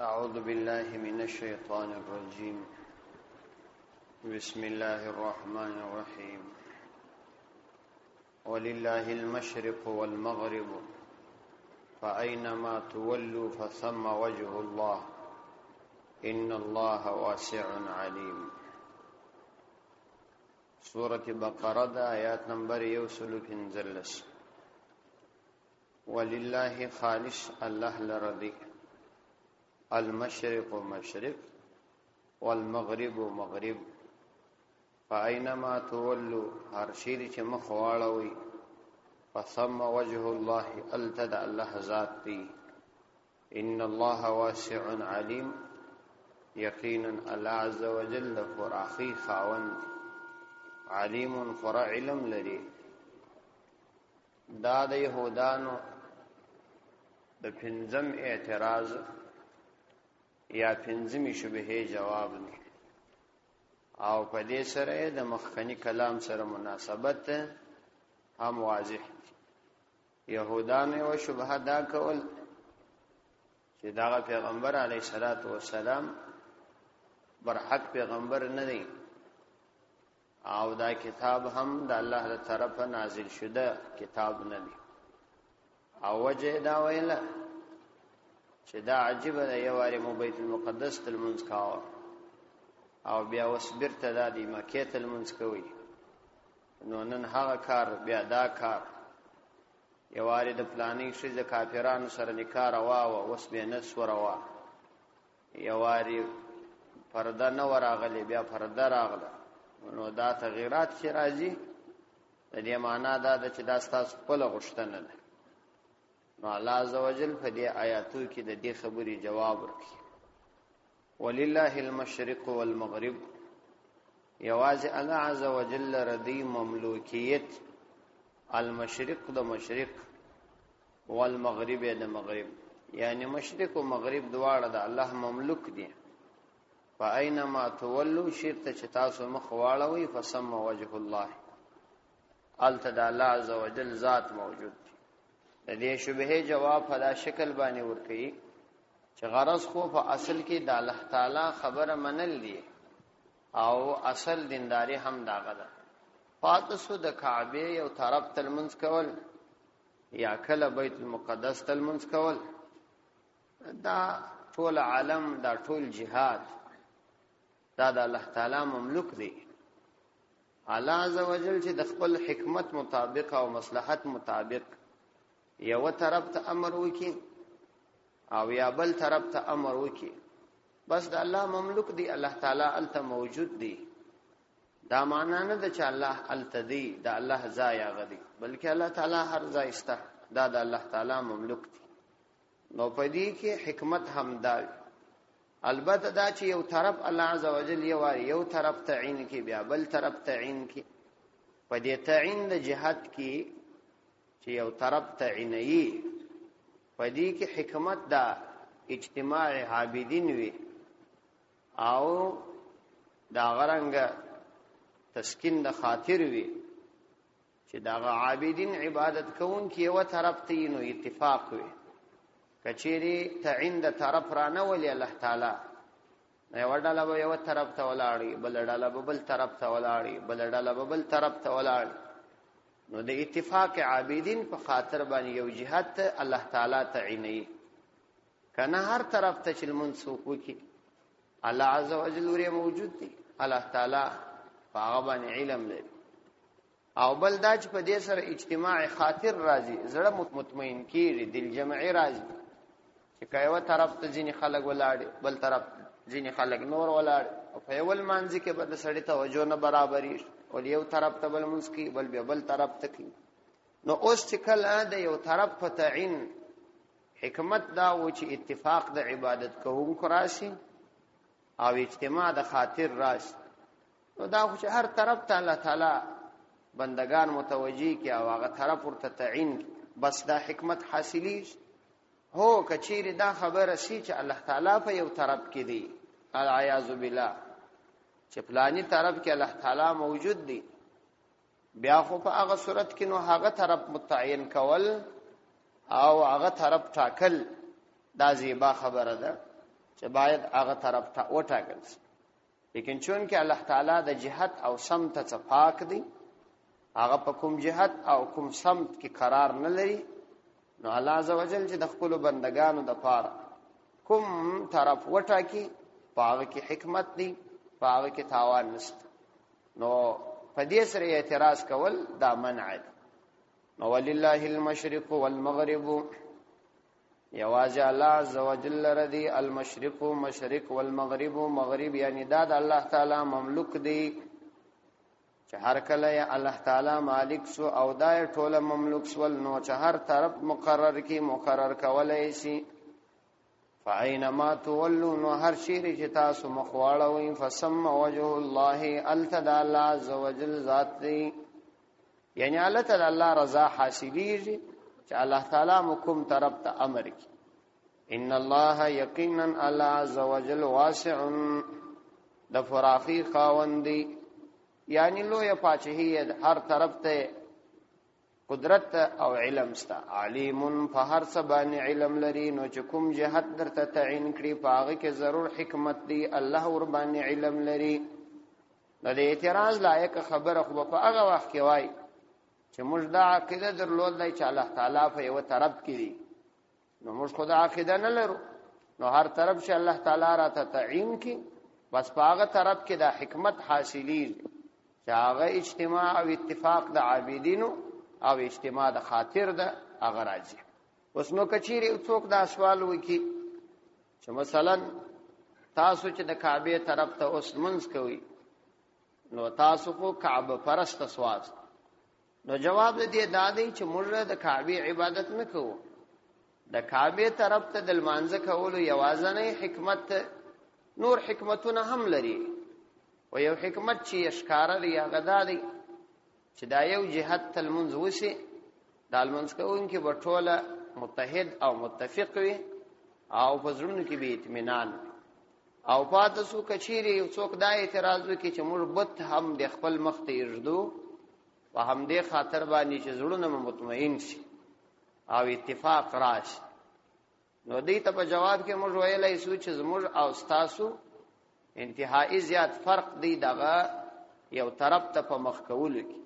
أعوذ بالله من الشيطان الرجيم. بسم الله الرحمن الرحيم. ولله المشرق والمغرب فأينما تولوا فثم وجه الله إن الله واسع عليم. سورة بقرة آيات نمبر 115. ولله خالص الله لرضي المشرق مشرق والمغرب مغرب فأينما تولوا هر شي چې مخ واړوي فثم وجه الله التد الله ذات دی. ان الله واسع عليم یقینا الله عز وجل فراخي خاوند عليم فرع علم لري. دا د يهودانو د پنځم اعتراض یا پنځمي شبهه جواب دی او په دې سره د مخکنی کلام سره مناسبت هم واضح دی. يهودانو او شبهه دا کول چې دا پیغمبر علیه الصلاۃ والسلام برحق پیغمبر نه دی او دا کتاب هم د الله له طرفه نازل شده کتاب نه دی او وجه دا ویله چې دا عجیب ده یواري مو بیت المقدس ته لمونځ کاوه او بیا وسبر ته دا دی مکې ته لمونځ کوي. نو نن هغه کار بیا دا کار یواري د پلانې شي د کافرانو سره نکاح روا او وس به نس وروا یواري پرده نه وراغلی بیا پرده راغله. نو دا تغیرات چې راځي د دې معنا دا ده چې دا ستاسو خپل غوښتنه ده. نو الله عزوجل په دې آیاتو کې د دې خبرې جواب ورکړي. ولله المشرق والمغرب یواز الله عزوجل ردی مملوکیت المشرق د مشرق والمغرب د مغرب یعنی مشرق او مغرب دواړه د الله مملوک دي. فاینما تولوا شرط چې تاسو مخ واړوي فسم وجه الله التد الله عزوجل ذات موجود دی. د دې شبهه جواب په دا شکل باندې ورکړي چې غرض خو په اصل کې د الله تعالی خبره منل دي او اصل دینداری هم داغه ده. فاتسو د کعبه یو طرف تلمنځ کول یا کله بیت المقدس تلمنځ کول دا ټول عالم دا ټول جهاد دا د الله تعالی مملوک دی. الله عزوجل چې د خپل حکمت مطابق او مصلحت مطابق یو طرف ته امر وکي او یا بل طرف ته امر وکي بس د الله مملوک دی. الله تعالی الته موجود دی. دا معنا نه ده چې الله الته دی د الله ځای غدي بلکې الله تعالی هر ځای استه دا د الله تعالی مملوک دی. نو په دې کې حکمت هم ده. البته دا چې یو طرف الله عزوجل یو طرف تعین کې بیا بل طرف تعین کې په دې تعین د جهاد کې چې یو طرف تعیني په دې کې حکمت دا اجتماع عابدین وي او دا غرنګ تسکین د خاطر وي چې دا عابدین عبادت کوون کې یو طرف ته نو اتفاق وي. کچېری تعین د طرف را نه ولي الله تعالی یو ډله به یو طرف ته ولاړی بل ډله به بل طرف ته ولاړی بل ډله به بل طرف ته ولاړی. نو د اتفاق عابدین په خاطر باندې یو جهاد ته الله تعالی تعیني کنه هر طرف ته چې منسوق کی الله عزوجل ور موجود دی. الله تعالی هغه باندې علم لري او بل دا چې په دې سره اجتماع خاطر راځي زړه مطمئن کیږي دل جمعي راځي چې کایو طرف ته ځینی خلک ولاړ بل طرف ځینی خلک نور ولاړ او په یو منځ کې به د سړی توجه نه برابرې او یو طرف ته بل مسکی بل طرف ته کی. نو اوس چې کله د یو طرف په تعین حکمت دا و چې اتفاق د عبادت کوونکو راشي او اجتماع د خاطر راشي. نو دا خو چې هر طرف ته الله تعالی بندگان متوجی کی او هغه طرف ورته تعین بس دا حکمت حاصلی هو کچیر دا خبره شي چې الله تعالی په یو طرف کې دی العیاذ بالله چې پلانی طرف کې الله تعالی موجود دی بیا خو په هغه صورت کې نو هغه طرف متعین کول او هغه طرف ټاکل دا زیبا خبره ده چې باید هغه طرف ته وټاکل شي. لیکن چون کې الله تعالی د جهت او سمت څخه پاک دی، هغه په کوم جهت او کوم سمت کې قرار نه لري، نو الله عزوجل چې د خپل بندگانو د پاره کوم طرف وټاکي هغه کې حکمت دی، هغه کې تاوان نشته. نو په دې سره اعتراض کول دا منع دی. نو ولله المشرق والمغرب، یوازې الله عزوجل رضی المشرق مشرق والمغرب مغرب، یعنی دا د الله تعالی مملوک دی چې هر کله الله تعالی مالک سو او دا ټوله مملوک سول، نو چې هر طرف مقرر کولای شي. فاینما تولوا، نو هر شی چې تاسو مخواړوي، فسم وجه الله، التد الله عزوجل ذات دی، یعنی التد الله رضا حاصلیږي چې الله تعالی مکم طرف ته امر کی. ان الله یقینا الله عزوجل واسع، د فراخی خاوندی، یعنی لوی پاچهی هر طرف ته قدرت او علم ستا. علیم په هر څه باندې علم لري، نو چې کوم جهت درته تعین کړي پاغه کې ضرور حکمت دی، الله ور باندې علم لري. د اعتراض لایق خبره خو په هغه وخت کې وای چې موږ دا عقیده درلودای چې الله تعالی په یو طرف کې دی، نو موږ خو دا عقیده نه لرو. نو هر طرف چې الله تعالی را ته تعین کړي، بس په هغه طرف کې دا حکمت حاصلیږي چې هغه اجتماع او اتفاق د عابدینو او اجتماع د خاطر د هغه راځي. اوس نو کچيري څوک دا سوال وکي چې مثلا تاسو چې د کعبه طرف ته اوس منځ کوي، نو تاسو خو کعبه پرست سواس، نو جواب دې دادی چې موږ د کعبه عبادت نه کوو، د کعبه طرف ته د لمانځه کولو یوازنه حکمت، نور حکمتونه هم لري. و یو حکمت چې اشکار لري هغه دادی چې دا یو جهت تلمنځ وسی، دا لمنځ کوونکې به ټوله متحد او متفق وي او په زړونو کې به اطمینان، او پاتې سو کچيري څوک دا اعتراض وکړي چې موږ بت هم د خپل مخ ته یږدو، په همدې خاطر باندې چې زړونه مطمئن شي او اتفاق راشي. نو دې ته په جواب کې موږ ویلای شو چې زموږ او تاسو انتهایی زیات فرق دی دغه یو طرف ته په مخ کولو کې.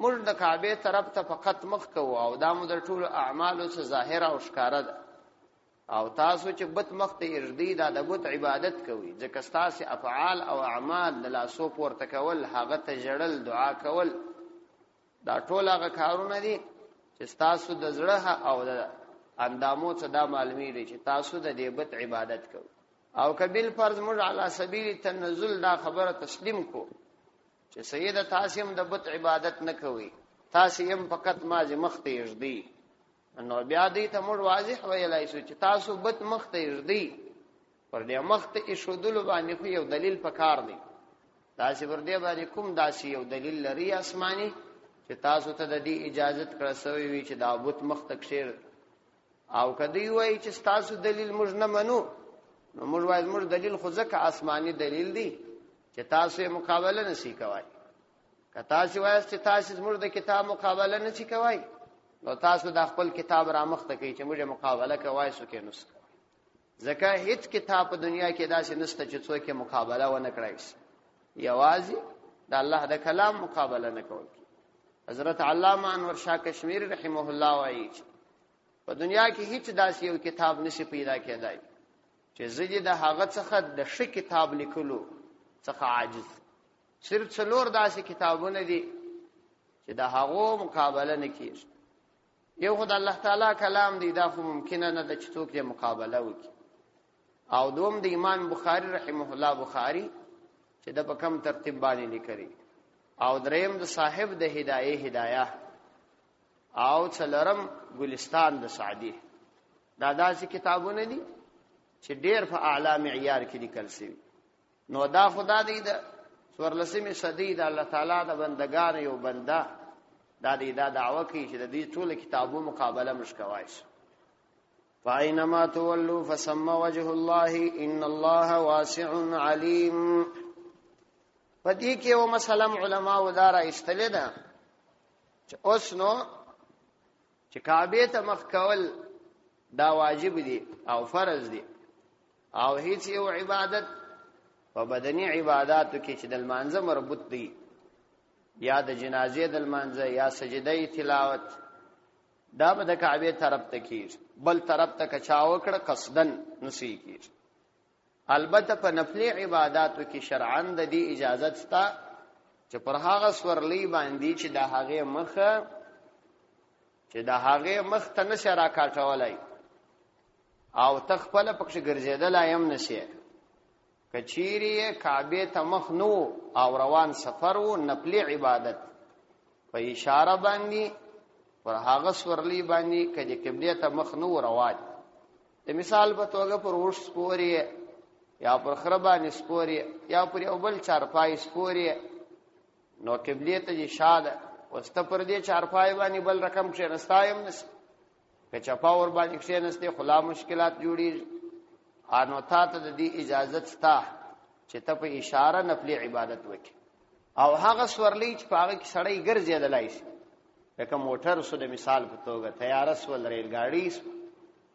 موږ د کعبه طرف ته فقط مخ کوو او دا مو د ټولو اعمالو څخه ظاهره او ښکارا ده، او تاسو چې بت مخ ته ارضی دا د بت عبادت کوي، ځکه تاسو افعال او اعمال د لاسو پورته کول، هغه ته جړل، دعا کول، دا ټول هغه کارونه دي چې تاسو د زړه او د اندامو څخه دا معلومی دي چې تاسو د دې بت عبادت کوي. او کبیل فرض موږ علی سبیل تنزل دا خبره تسلیم کو چې سید تاسو هم د بت عبادت نه کوي، تاسو هم فقط مازه مخ ته ارضی، نو بیا دې ته موږ واضح ویلای شو چې تاسو بت مخ ته ارضی، پر دې مخ ته اشودل باندې خو یو دلیل پکار دی. تاسو ور دې باندې کوم داسې یو دلیل لري آسماني چې تاسو ته د دې اجازه کړی سوی وي چې دا بت مخ ته کښیر، او کدی وای چې تاسو دلیل موږ نه منو، نو موږ وایو موږ دلیل خو ځکه آسماني دلیل دی چې تاسو یې مقابله نشئ کوئ. که تاسو وایئ چې تاسو زموږ د کتاب مقابله نشئ کوئ، نو تاسو د خپل کتاب را مخته کوي چې موږ مقابله کوي سو کې نس، ځکه هیڅ کتاب په دنیا کې داسې نشته چې څوک یې مقابله ونه کړی شي، یوازې د الله د کلام مقابله نه کوي. حضرت علامه انور شاه کشمیری رحمه الله وایي په دنیا کې هیڅ داسې یو کتاب نشي پیدا کېدای چې زه د هغه څخه د ښه کتاب لیکلو څخه عاجز. صرف څلور داسې کتابونه دي چې د هغو مقابله نه کیږي. یو خدای الله تعالی کلام دی، دا خو ممکن نه ده چې څوک یې مقابله وکړي. او دوم د امام بخاری رحمه الله بخاری چې د په کوم ترتیب باندې لیکلي، او دریم د صاحب د هدایه، او څلورم ګلستان د سعدی. دا داسې کتابونه دي چې ډېر په اعلی معیار کې لیکل شوي. نو دا خدا دی د 14مې صدۍ د الله تعالی د بندګانو یو بنده دا دعوه کوي چې د دې ټول کتابو مقابله مشکوای شي. فاینما تولوا فثم وجه الله ان الله واسع علیم. پدې کې یو مسله علما وداره استلیدا چې اوس نو چې کعبه ته مخ کول دا واجب دي او فرض دي، او هیڅ یو عبادت په بدني عبادتو کې چې د لمانځه مربوط دي یا د جنازې د لمانځه یا سجده تلاوت دا به د کعبه طرف ته کیږي بل طرف ته کچا وکړه قصدن نسی کیږي البته په نفلي عبادتو کې شرعاً د دې اجازه شته چې پر هغه سورلی باندې چې د هغه مخ ته نشه را کاټولای او تخپل پکښ ګرځیدل ایم نشي کچيري کعبه ته مخ نو او روان سفر و نفلي عبادت په اشاره باندې پر هغه سورلی باندې کله قبله ته مخ نو روان د مثال په توګه پر ورس پوري یا پر خربان سپوري یا پر یو بل چارپای سپوري نو قبله ته شاده واست پر دې چارپای باندې بل رقم کې نستایم نس که چپاور باندې کې نسته خلا مشکلات جوړي انو ته د دې اجازه ستا چې ته په اشاره نفلي عبادت وکې او هغه سورلی چې په هغه کې سړی ګرځیدلای شي لکه موټر سو د مثال په توګه تیار سول ریل ګاډي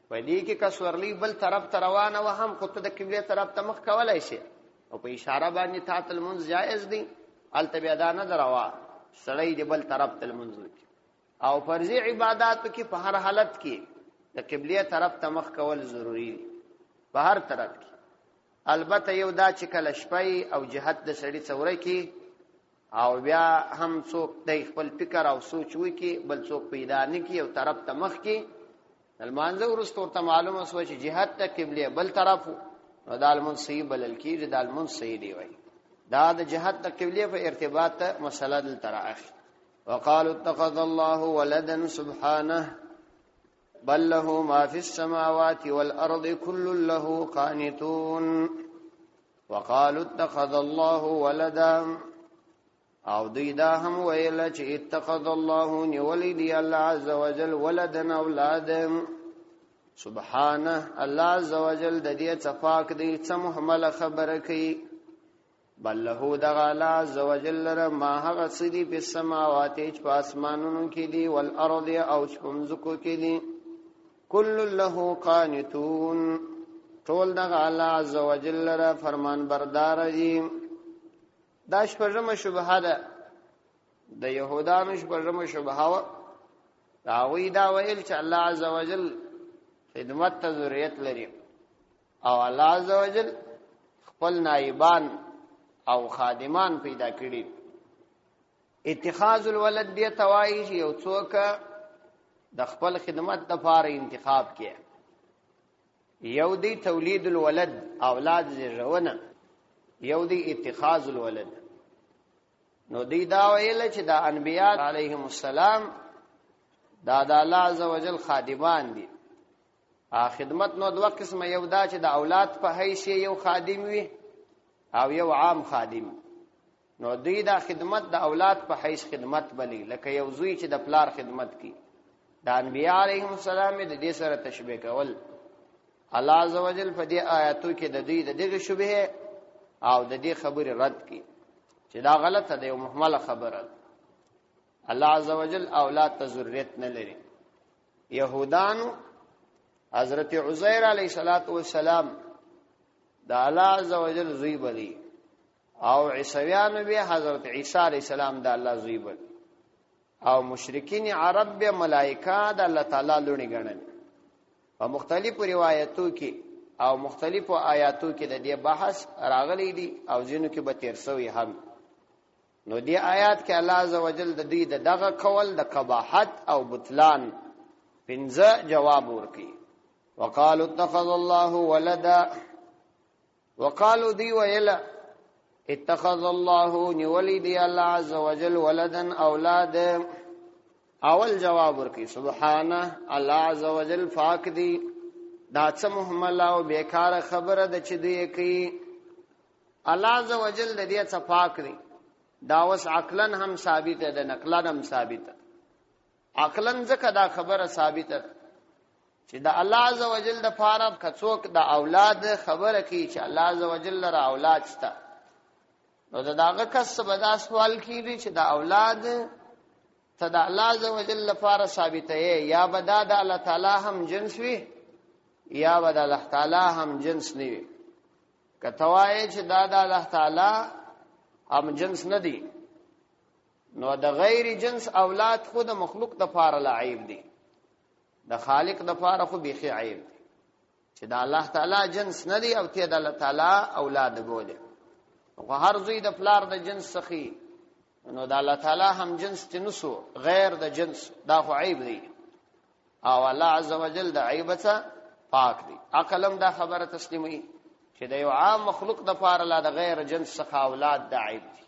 په دې کې کا سورلی بل طرف ته روانه و هم خو ته د قبله طرف ته مخ کولای شي او په اشاره باندې تعطل منځ جائز دي التبیادانه دروا سړی دی بل طرف ته منځ وکي او فرضي عبادت کې په هر حالت کې د قبله طرف ته مخ کول ضروری دي په هر طرف کې البته یو دا چې کله شپې او جهت د سړی څوري کې او بیا هم څوک د خپل فکر او سوچ وکي بل څوک پیدا نه کی او طرف ته مخ کې المانزه ورستو ته معلومه سو چې جهت ته قبله بل طرف نو دالمن صحیح بلل کی دالمن صحیح دی وای دا د جهت ته قبله په ارتباط مسله دل تراخ وقالوا اتخذ الله ولدا سبحانه بل له ما في السماوات والارض كل له قانتون وقالوا اتخذ الله ولدا او دوی دا هم ویل چې اتخذ الله ولدي الله عز وجل ولدا اولاد سبحانه الله عز وجل د دې صفاک دی څه محمل خبره کوي بل له دغه الله عز وجل ما هغه سدي په سماوات په اسمانونو کې دي والارض او شپمزکو کې دي كل له قانتون ټول دغه الله عز وجل را فرمان بردار دي دا شپږمه شبهه ده د يهودانو شپږمه شبهه و دا وی دا ویل چې الله عز وجل خدمت ته ضرورت لري او الله عز وجل خپل نائبان او خادمان پیدا کړي اتخاذ الولد دی توای یو څوک د خپل خدمت لپاره انتخاب کړي یو دی تولید الولد اولاد زیږونه یو دی اتخاذ الولد نو دی دا ویل چې د انبیاء علیهم السلام دا د الله عز وجل خادمان دي خدمت نو دوه قسمه یو دا چې د اولاد په حیث یو خادم وي او یو عام خادم نو دی دا خدمت د اولاد په حیث خدمت بلی لکه یو زوی چې د پلار خدمت کی د انبیاء علیهم السلام د دې سره تشبیه کول الله عز وجل په دې آیاتو کې د دې دغه شبهه او د دې خبره رد کی چې دا غلطه ده او محمله خبره الله عز وجل اولاد ته ضرورت نه لري يهودانو حضرت عزیر علیه السلام دا الله عز وجل زوی بلی او عیسویانو به حضرت عیسی علیه السلام دا الله زوی بلی او مشرکین عرب به ملائکه د الله تعالی لونی ګڼل په مختلفو روایتو کې او مختلفو آیاتو کې د دې بحث راغلی دي او ځینو کې به تیر سوی هم نو دې آیات کې الله عز وجل د دې دغه قول د قباحت او بطلان پنځه جواب ورکړي وقالوا اتخذ الله ولدا وقالوا دی ویلا اتخذ الله ولدي الله عز وجل ولدا اولاد اول جواب ورکړي سبحانه الله عز وجل پاک دی دا څه محمل او بیکاره خبره د چې دی کوي الله عز وجل د دې څخه پاک دی دا وس عقلن هم ثابت ده نقلن هم ثابت ده عقلن ځکه دا خبره ثابت ده چې دا الله عز وجل د پاره کڅوک د اولاد خبره کوي چې الله عز وجل را اولاد شته نو داغه کس به دا سوال کیږي چې دا اولاد ته د الله عز وجل لپاره ثابته یا بدا د الله تعالی هم جنس وي یا بدا الله تعالی هم جنس نه وي کتوای چې دا د الله تعالی هم جنس نه دی نو د غیر جنس اولاد خود مخلوق د پاره لعیب دی د خالق د پاره خو بیخي عیب دی چې د الله تعالی جنس نه دی او ته د الله تعالی اولاد بوله خو هر زوی د پلار د جنس سخی نو د الله تعالی هم جنس تنسو غیر د جنس دا خو عیب دی او الله عز وجل د عیب څخه پاک دی عقلم دا خبره تسلیمي چې د یو عام مخلوق د پاره لا د غیر جنس څخه اولاد د عیب دی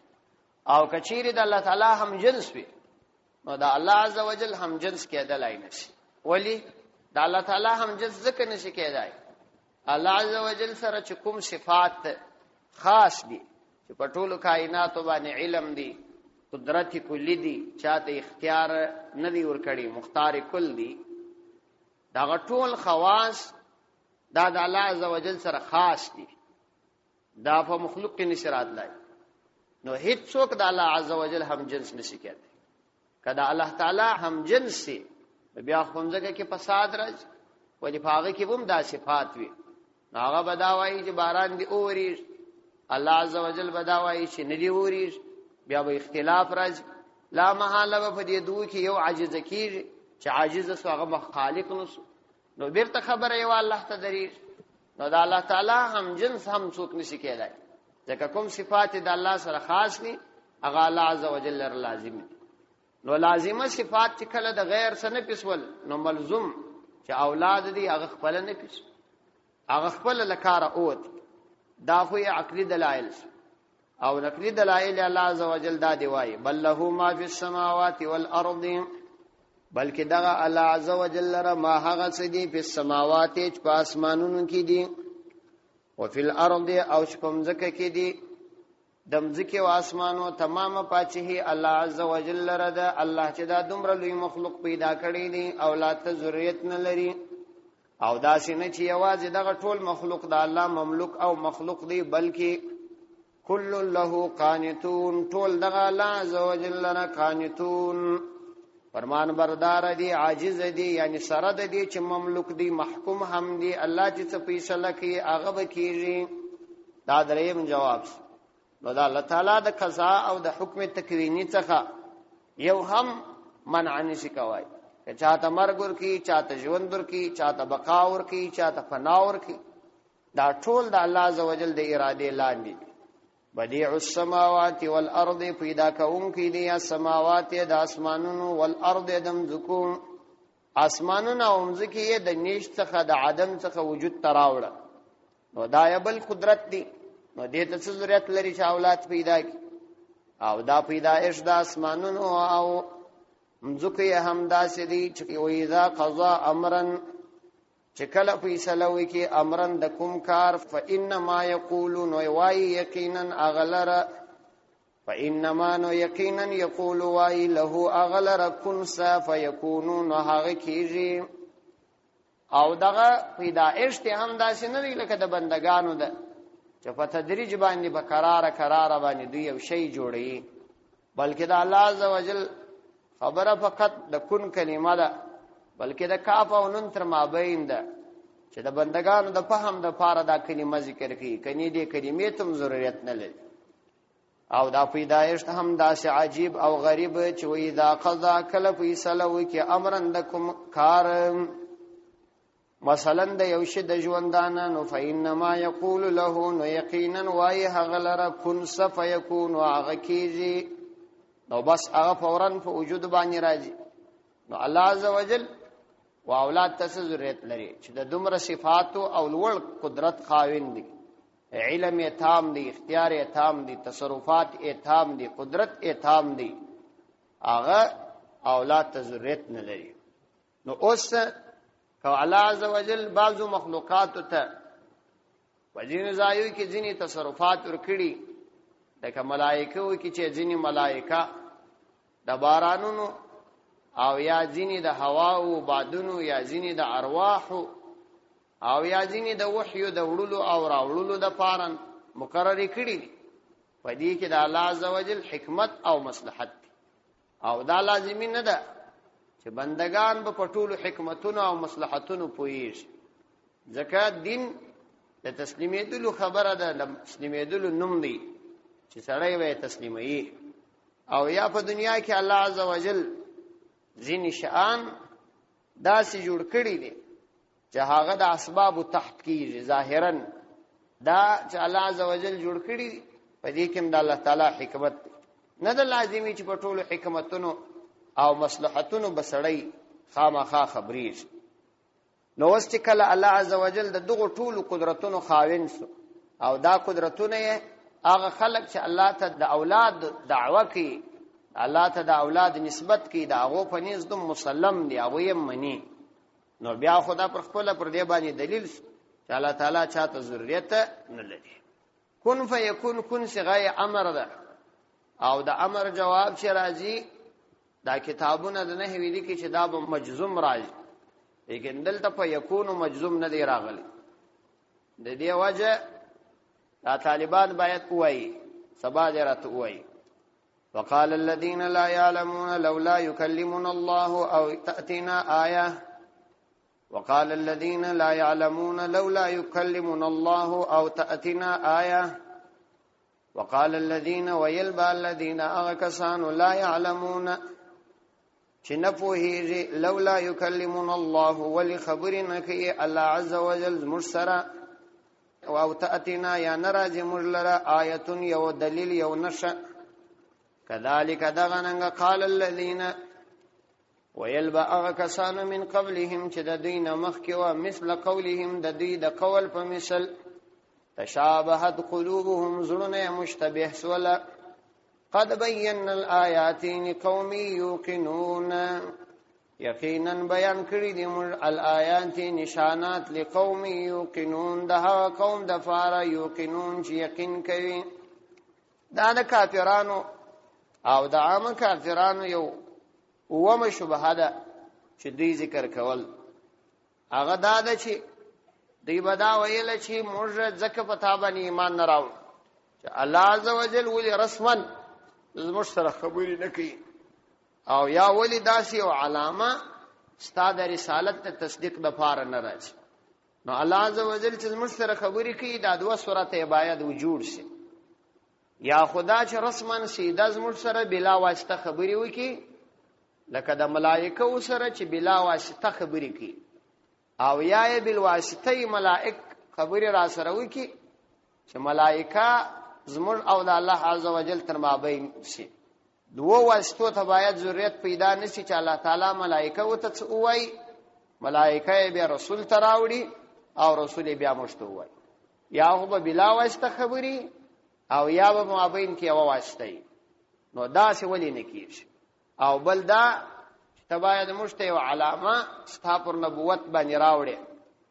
او کچيري د الله تعالی هم جنس وي نو د الله عز وجل هم جنس کېدلای نشي ولی د الله تعالی هم جنس ځکه نشي کېدای الله عز وجل سره چې کوم صفات خاص دي چې په ټولو کائناتو باندې علم دي قدرت کلی دي چاته اختیار نه دی ورکړي مختار کل دي دا ټول خواص دا د الله عز وجل سره خاص دي دا په مخلوق کې نشرات لای نو هیڅ څوک د الله عز وجل هم جنس نشي کېدای کله الله تعالی هم جنس سي بیا خونځګه کې فساد راځي ولی پاغه کې هم دا صفات وي هغه بداوي چې باران دی اوري الله عز وجل بداوي چې ندي اوري بیا به اختلاف راځي لا محاله په دې دوه کې یو عاجز کیږي چې عاجز سو هغه خالق نو بیرته خبره یو الله ته دري نو دا الله تعالی هم جنس هم څوک نشي کېدای ځکه کوم صفات د الله سره خاص دي هغه الله عز وجل لازم دي نو لازمه صفات چې کله د غیر سره نه پسول نو ملزوم چې اولاد دي هغه خپل نه پس هغه خپل لکاره اوت دا خو عقلي دلایل او نقلي دلایل الله عز وجل دا دی وایي بل له ما فی السماوات والارض بلکې دغه الله عز وجل لره ما هغه څه دي په السماوات چې په اسمانونو کې دي او فی الارض او کوم ځکه کې دي دمځکه او اسمانو تمامه پاتې الله عز وجل لره ده الله چې دا دومره لوی مخلوق پیدا کړی دي اولاد ته ضرورت نه لري او دا سینه چې یوازې دغه ټول مخلوق د الله مملوک او مخلوق دی بلکې کل له قانتون ټول دغه الله عز وجل لره قانتون فرمان بردار دي عاجز دي یعنی سره دي چې مملوک دي محکوم هم دي الله چې څه فیصله کوي هغه به کیږي دا دریم جواب نو دا الله تعالی د قضا او د حکم تکوینی څخه یو هم منع نشي کوي چې چاته مرګ ورکی چاته ژوند ورکی چاته بقا ورکی چاته فنا ورکی دا ټول د الله عز وجل د اراده لاندې بديع السماوات والارض پیدا کوم کی دي السماوات د اسمانونو والارض دم ذکوم اسمانونو او مزکی د نيش څخه د عدم څخه وجود تراوړه نو دا یبل قدرت دي نو دې ته ضرورت لري چې اولاد پیدا کی او دا پیدائش د اسمانونو او مزکی هم داسې دي چې وإذا قضى امرا چې کله فیصله وکي امرن د کوم کار فانما یقولون وای یقینا اغلر فانما نو یقینا یقول وای له اغلر کن فیکونون هغه کیږي او دغه پیدائش ته هم داسې نه دی لکه د بندگانو ده چې په تدریج باندې به قرار باندې دوی یو شی جوړي بلکې د الله عز وجل خبره فقط د کن کلمه ده بلکې د کاف او نون تر مابین ده چې د بندگانو د فهم د پاره دا کلمه ذکر کوي کني دې کلمې ته ضرورت نه لري او دا پیدایش هم داسې عجیب او غریب چې وې دا قضا کله فیصله وکي امرن د کوم کار مثلا د یو شی د ژوندانه نو فینما یقول له نو یقینا وای هغه لره کن فیکون واغه کیږي نو بس هغه فورا په وجود باندې راځي نو الله عز وجل و اولاد ته ضرورت لري چې د دومره صفات او لوړ قدرت خاوند دي علم یې تام دي اختیار یې تام دي تصرفات یې تام دي قدرت یې تام دي هغه اولاد ته ضرورت نه لري نو اوس کو الله عز وجل بعضو مخلوقات ته وجین زایو کې ځینی تصرفات ورکړي لکه ملائکه و کې چې ځینی ملائکه د بارانونو او یا ځینی د هوا او بادونو یا ځینی د ارواح او یا ځینی د وحی د وړلو او راوړلو د پارن مقرر کړي په دې کې د الله عز وجل حکمت او مصلحت او دا لازمي نه ده چې بندگان په ټولو حکمتونو او مصلحتونو پوهیږي ځکه دین د تسلیمېدلو خبره ده، د تسلیمېدلو نوم دی چې سړی به تسلیموي. او یا په دنیا کې الله عزوجل ځینې شیان داسې جوړ کړي دي چې هغه د اسبابو تحت کېږي ظاهرا، دا چې الله عزوجل جوړ کړي په دې کې هم د الله تعالی حکمت نه ده لازمي چې په ټولو حکمتونو او مصلحتونو به سړی خامخا خبرېږي. نو اوس چې کله الله عزوجل د دغو ټولو قدرتونو خاوند سو او دا قدرتونه یې هغه خلق چې الله ته د اولاد دعوه کوي، الله ته د اولاد نسبت کوي، د هغو په نیز دوم مسلم دی، هغوی یې مني. نو بیا خدا پر خپله پر دې باندې دلیل سو چې الله تعالی چاته ضرورت نه لري. کن فیکون، کن صیغه امر ده او د امر جواب چې راځي دا کتابونه د نحوی دي کې چې دا به مجزوم راځي، لیکن دلته په یکون مجزوم نه دی راغلی. د دې وجه دا طالبان باید وایي، سبا دې راته وایي وقال الذين لا يعلمون لولا يكلمنا الله او تأتينا آية، وقال الذين لا يعلمون لولا يكلمنا الله او تأتينا آية، وقال الذين ويلبى الذين اغكسانوا لا يعلمون چې نه پوهیږي لولا يكلمنا الله ولخبرنا كي الله عز وجل مرسرا او تأتينا یا نراجي مرلرا آية یو دلیل یو نشه. كذلك دغننگ قال الذين ويلبى اغكسان من قبلهم چې د دوی نه مخکې و مثل قولهم د دوی د قول په مثل تشابهت قلوبهم زړونه مشتبه سوله. قد بينا الآيات لقوم يوقنون، یقینا بیان کړی دي موږ الآیات نشانات لقوم یوقنون، ده قوم د فاره یوقنون چې یقین کوي. دا د کافرانو او د عام کافرانو یو اومه شبهه ده چې دوی ذکر کول. هغه دا ده چې دوی به دا ویل چې موږ ځکه په تا باندې ایمان نه راوړو چې الله عز وجل ولې رسما زموږ سره خبرې نه کوي، او یا ولی داسې یو علامه ستا د رسالت ته تصدیق د پاره نه راځي. نو الله عز وجل چې زموږ سره خبرې کوي دا دوه صورته باید وجود شي، یا خدا چې رسما سیده زموږ سره بلا واسطه خبرې وکړي لکه د ملائکه سره چې بلا واسطه خبرې کوي، او یا یې بالواسطه ملائک خبرې را سره وکړي چې ملائکه زموږ او د الله عز وجل تر مابین شي. دوه واسطو ته باید ضرورت پیدا نشي چې الله تعالی ملائکه وته وایي، ملائکه بیا رسول ته راوړي او رسول بیا موږ ته وایي، یا خو به بلا واسطه خبرې او یا به مابین کې یوه واسطه وي. نو داسې ولې نه کېږي. او بل دا چې ته باید موږ ته یو علامه ستا پر نبوت باندې راوړې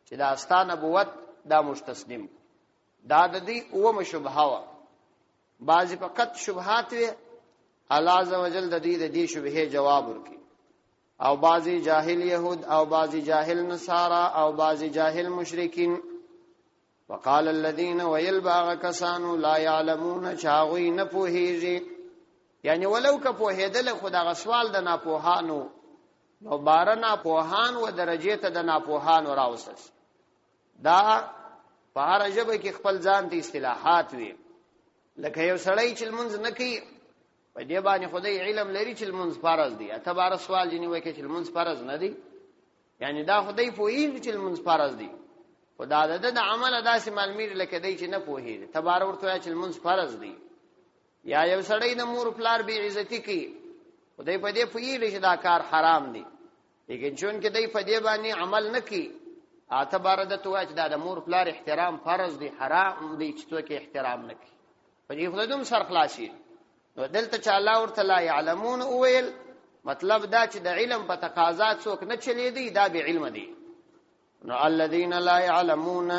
چې دا ستا نبوت دا موږ تسلیم. دا د دې اومه شبهه وه. بعضې فقط شبهات وې، الله عز وجل د دې شبهې جواب ورکړي. او بعضی جاهل یهود او بعضی جاهل نصارا او بعضی جاهل مشرکین. وقال الذين ويلبى كسانوا لا يعلمون چاغوی نه پوهیږي، یعنی ولو که پوهیدل خدا غسوال د ناپوهانو نو بارنا پوهان و درجه ته د ناپوهانو راوسس. دا په هر ژبه کې خپل ځان ته اصطلاحات وي. لکه یو سړی چې لمونځ نه کوي په دې باندې خدای علم لري چې لمونځ فرض دی، اته بار سوال جنې وایي چې لمونځ فرض نه دی، یعنی دا خدای پوهیږي چې لمونځ فرض دی، خدا د عمل داسې معلومیږي لکه دی چې نه پوهیږي. ته بار ورته وایي چې لمونځ فرض دی. یا یو سړی د مور پلار بې عزتي کوي، خدای په دې پوهیږي چې دا کار حرام دی، لیکن چون کې دی په دې باندې عمل نه کوي، اته بار د تو چې دا د مور پلار احترام فرض دی، حرام دی چې تو کې احترام نه کوي، په دې خدای دوم سر خلاصي. نو دلته چې الله ورته لا يعلمون اویل، مطلب دا چې د علم په تقاضا څوک نه چلی دی، دا به علم دی. نو الذين لا يعلمون،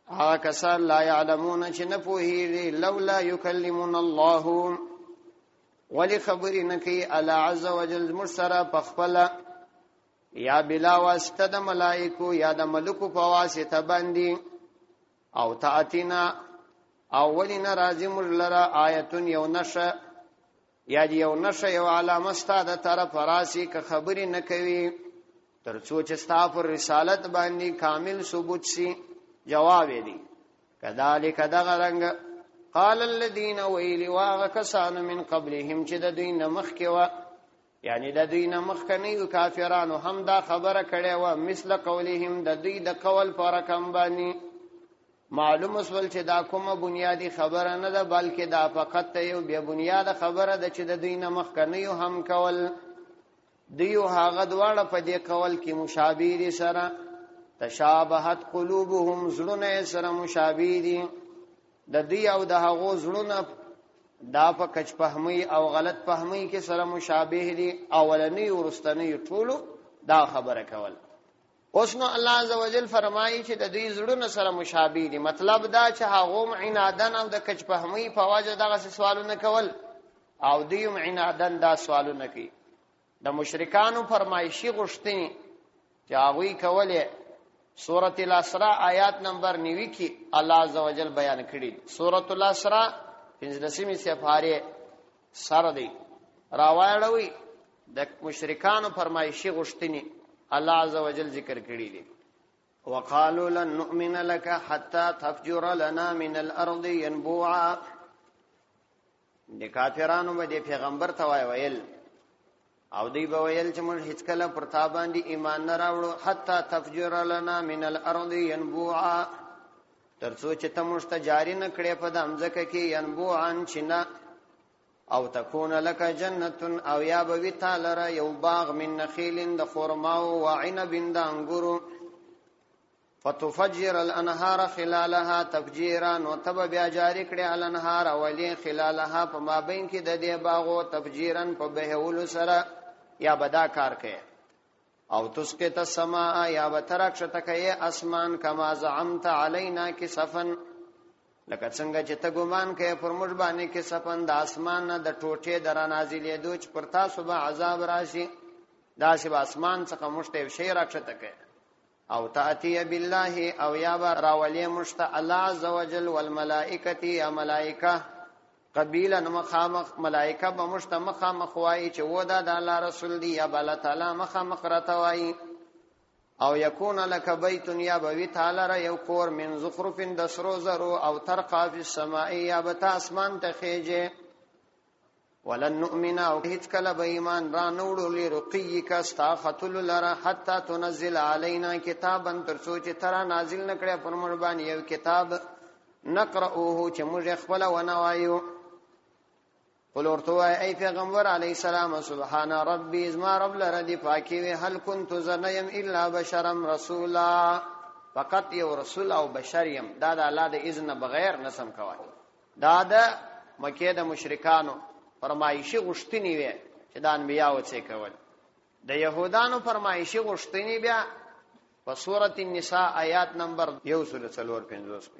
هغه کسان لا يعلمون چې نه پوهیږي، لولا يكلمون الله، ولی خبرې نه کوي الله عز وجل مرسره په خپله، یا بلا واسطه د ملائکو یا د ملکو په واسطه باندې. او تأتینا، او ولی نرازی مرلره آیتون یو نشه، یا یو نشه یو علامه ستا د طرف راسی که خبرې نه کوي تر څو چې ستا پر رسالت باندې کامل ثبوت شي. جواب دی کذالک دغرنګ قال الذين ويل واغكسان من قبلهم چې د دوی نمخ کې و یعنی د دوی نمخ کني کافرانو هم دا خبره کړي و مثل قولهم د دوی د قول پر رقم باندې معلوم وسول چې دا کومه بنیادی خبره نه ده بلکې دا فقط یو بیا بنیاد خبره ده چې د دوی نمخ کني هم کول دیو هغه دواړه په دې قول کې مشابه دي سره تشابهت قلوبهم زلون سره مشابه دي د دې او د هغو زړونه دا په کچ فهمي او غلط فهمي کې سره مشابه دي اولنی ورستنی ټولو دا خبره کول اوس نو الله عزوجل فرمایي چې د دې زړونه سره مشابه دي مطلب دا چې هغه عنادن او د کچ فهمي په واجه دغه سوالونه کول او دیو عنادن دا سوالونه کوي د مشرکانو فرمایشي غشتنی چې هغه کوله سورۃ الاسراء آیات نمبر 9 کې الله عزوجل بیان کړی سورۃ الاسراء 15 سپاره سره دی راوایړوي د مشرکانو فرمایشي غشتنی الله عزوجل ذکر کړی دی وقالوا لن نؤمن لك حتى تفجر لنا من الارض ينبوعا د کافرانو باندې پیغمبر ته ویل او دی به ویل چې موږ هیڅ کله پر تا باندې ایمان نه راوړو حتی تفجر لنا من الارض ينبوعا ترڅو چې ته موږ ته جاری نه کړې په دمځکه کې ينبوعا چنا او تكون لك جنة او یا به وی تعالی یو باغ من نخیل د خرما او عنب د انګورو فتفجر الانهار خلالها تفجيرا وتب بیا جاری کړي الانهار اولی خلالها په مابین کې د دې باغو تفجيرا په بهول سره یا بدا کار کوي او تسقط السماء یا بترکشت کوي اسمان کما زعمت علينا کسفن لکه څنګه چې ته ګمان کوي پر موږ باندې کسفن د اسمان نه د ټوټه در نازلې دوچ پر تاسو به عذاب راشي دا چې اسمان څخه مشته شي راکشت کوي او تأتي بالله او یا راولي مشت الله عز وجل والملائکه یا ملائکه قبیلا مخامخ ملائکه به مشت مخامخ وای چې ودا د الله رسول دی یا بل تعالی مخامخ راتوي او یکون لك بیت یا بوی تعالی را یو کور من زخرف د سرو زرو او ترقى فی السماء یا بتا اسمان ته خېجه ولن نؤمن او هیڅ کله به ایمان را نوړو لرقیک استغفر لرا حتا تنزل علينا کتابا ترڅو چې ترا نازل نکړې پر موږ باندې یو کتاب نقرأوه چې موږ خپل ونوایو قل ورته ای پیغمبر علی السلام سبحان ربی ازما رب لردی پاکی وی هل كنت زنیم الا بشرا رسولا فقط یو رسول او بشریم دا د الله د اذن بغیر نسم کوي دا د مکه د مشرکانو فرمایشي غشتنی وي چې د انبیاء وڅ کول د يهودانو فرمایشي غشتنی بیا په سورۃ النساء آیات نمبر 145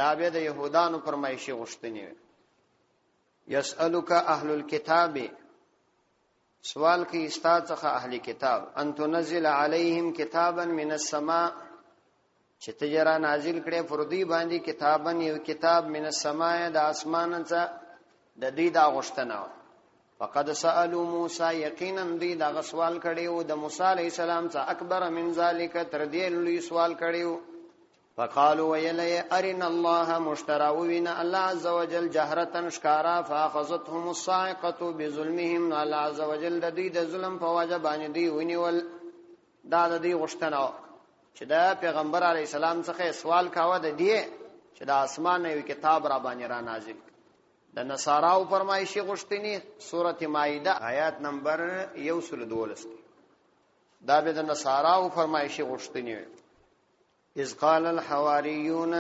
دا به د يهودانو فرمایشي غشتنی وي يسألك اهل الكتاب سوال کی استاد څخه اهل کتاب ان تنزل عليهم كتابا من السماء چې تجرا نازل کړي فردي باندې کتابن یو کتاب من السماء د اسمان څخه د دې دا غشتنه فقد سالوا موسی یقینا دې دا سوال کړي د موسی عليه السلام څخه اکبر من ذلك تر دې لوی سوال کړي فقالوا ويلي ارنا الله مشتراوين الله عز وجل جهرة شکارا فاخذتهم الصاعقه بظلمهم الله عز وجل د دې د ظلم په وجه باندې دی ونیول دا د دې غشتنه چې دا پیغمبر علی السلام څخه سوال کاوه د دې چې د اسمان یو کتاب را باندې را نازل د نصاراو فرمایشي غشتنی سوره مائده آیات نمبر 112 دا به د نصاراو فرمایشي غشتنی اذ قال الحواريون